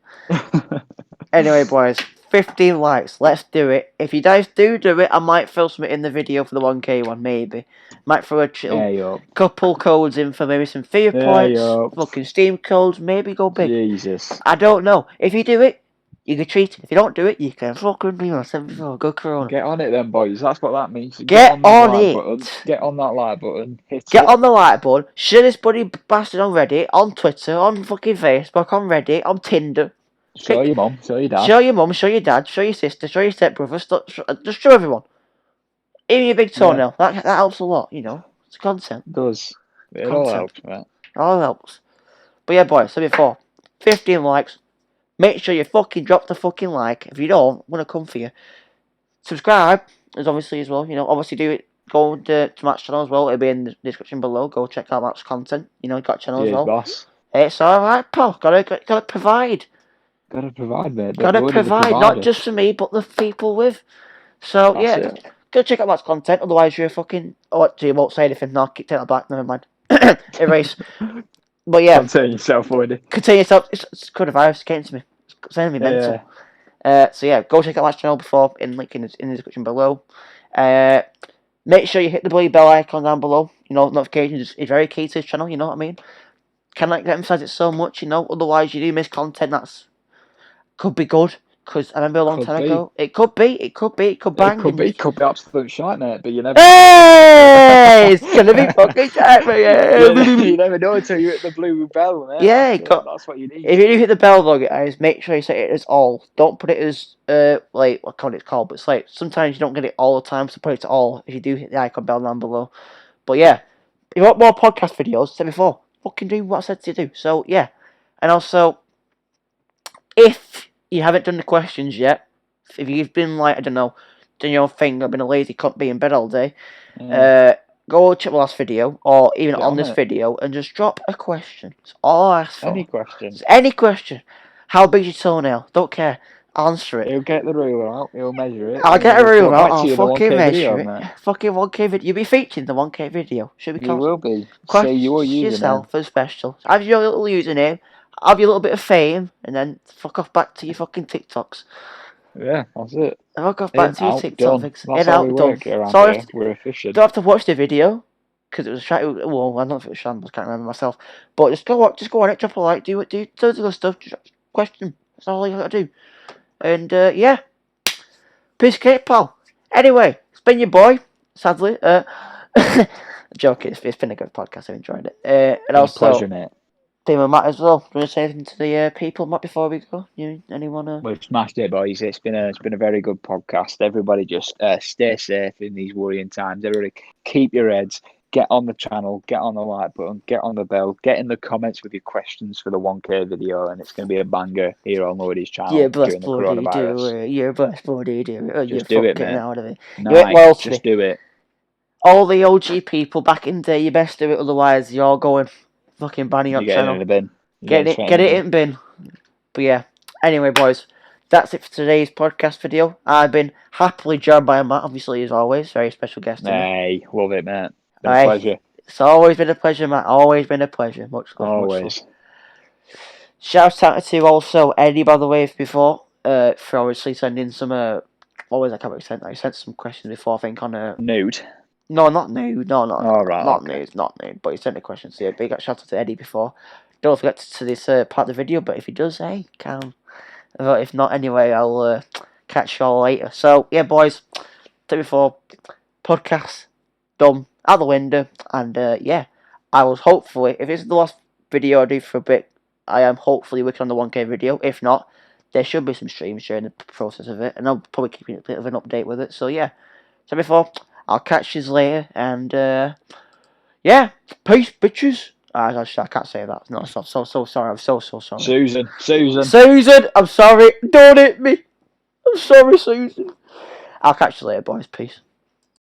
Anyway, boys, 15 likes. Let's do it. If you guys do it, I might throw something in the video for the 1K one, maybe. Might throw a couple codes in for maybe some fear points, fucking Steam codes, maybe go big.
Jesus.
I don't know. If you do it, you can treat it. If you don't do it, you can fucking go corona.
Get on it then, boys. That's what that means.
Get on it.
Get on that like button.
Get on the like button. Share this bloody bastard on Reddit, on Twitter, on fucking Facebook, on Reddit, on Tinder.
Show your mum, show your dad.
Show your mum, show your dad, show your sister, show your stepbrother. Just show everyone. Even your big toenail. That helps a lot, It's content.
It does. It all helps, man.
It all helps. But yeah, boys, so before, 15 likes. Make sure you fucking drop the fucking like. If you don't, I'm going to come for you. Subscribe, as obviously as well. Obviously do it. Go to Matt's channel as well. It'll be in the description below. Go check out Matt's content. Got a channel as well.
Boss.
It's alright, pal. Gotta provide.
Gotta provide, mate.
Gotta provide, not just for me, but the people with. So, go check out Matt's content, otherwise you're fucking... Oh, you won't say anything. No, take that back, never mind. Erase. But yeah.
Contain yourself, Woody.
Contain yourself. It's coronavirus, getting to me. It's sending me mental. So yeah, go check out Matt's channel before, link in the description below. Make sure you hit the bloody bell icon down below. Notifications is very key to his channel, you know what I mean? Can I emphasize it so much, otherwise you do miss content that's... Could be good, Because I remember a long
Could
time
be.
ago. It could be. It could bang.
It could be absolute shite, mate. But you never.
Hey, it's gonna be fucking shite,
You never know until you hit the blue bell, mate.
Yeah,
That's what you need.
if you hit the bell though, guys, make sure you set it as all. Don't put it as like what kind it's called, but it's like sometimes you don't get it all the time, so put it to all if you do hit the icon bell down below. But yeah, if you want more podcast videos, said before, fucking do what I said to do. So yeah, and also if you haven't done the questions yet, if you've been like I don't know, done your own thing, I've been a lazy cunt, be in bed all day. Go check the last video, or even on this video, and just drop a question. That's all I ask for.
Any question.
Just any question. How big's your toenail? Don't care. Answer it.
He'll get the ruler out. He'll measure it.
I'll get a ruler out. I'll fucking measure
video,
it.
mate.
Fucking 1K video. You'll be featured in the 1K video. Should we?
You will be.
Say
your username.
Yourself as special. Have your little username. Have your little bit of fame, and then fuck off back to your fucking TikToks.
Yeah, that's it.
Fuck off back to your TikToks.
That's how we work around here. We're efficient.
Don't have to watch the video. Because it was well, I don't know if it was shambles, can't remember myself. But just go on it, drop a like, do the good stuff, just question. That's all you gotta do. And yeah, piece of cake, pal. Anyway, it's been your boy. Sadly, joking. It's been a good podcast. I've enjoyed it. And also,
pleasure, mate.
Team Matt as well. Do you want to say anything to the people, Matt, before we go? Anyone?
We've smashed it, boys. It's been a very good podcast. Everybody just stay safe in these worrying times. Everybody keep your heads. Get on the channel, get on the like button, get on the bell, get in the comments with your questions for the 1K video, and it's going to be a banger here on Lordy's channel during the coronavirus.
You're blessed, buddy, do it.
Just do it, man.
Out of it.
Nice, just do it.
All the OG people back in the day, you best do it, otherwise you're all going fucking banning your channel.
In the bin.
Get it in bin. But yeah, anyway, boys, that's it for today's podcast video. I've been happily joined by Matt, obviously, as always. Very special guest.
Hey, love it, mate. Been a pleasure.
It's always been a pleasure, Matt. Always been a pleasure. Much love.
Always.
Much love. Shout out to also Eddie, by the way, before for obviously sending some. Always I sent some questions before. I think on a
nude.
No, not nude. No, not
nude.
Not nude. But he sent a question. So yeah, big shout out to Eddie before. Don't forget to this part of the video. But if he does, hey, can. But if not, anyway, I'll catch y'all later. So yeah, boys. Said before, podcast done. Out the window, and yeah, I was hopefully, if this is the last video I do for a bit, I am hopefully working on the 1K video. If not, there should be some streams during the process of it, and I'll probably keep a bit of an update with it. So yeah, so before, I'll catch you later, and yeah, peace, bitches. I can't say that. No, so sorry. I'm so sorry. Susan, I'm sorry. Don't hit me. I'm sorry, Susan. I'll catch you later, boys. Peace.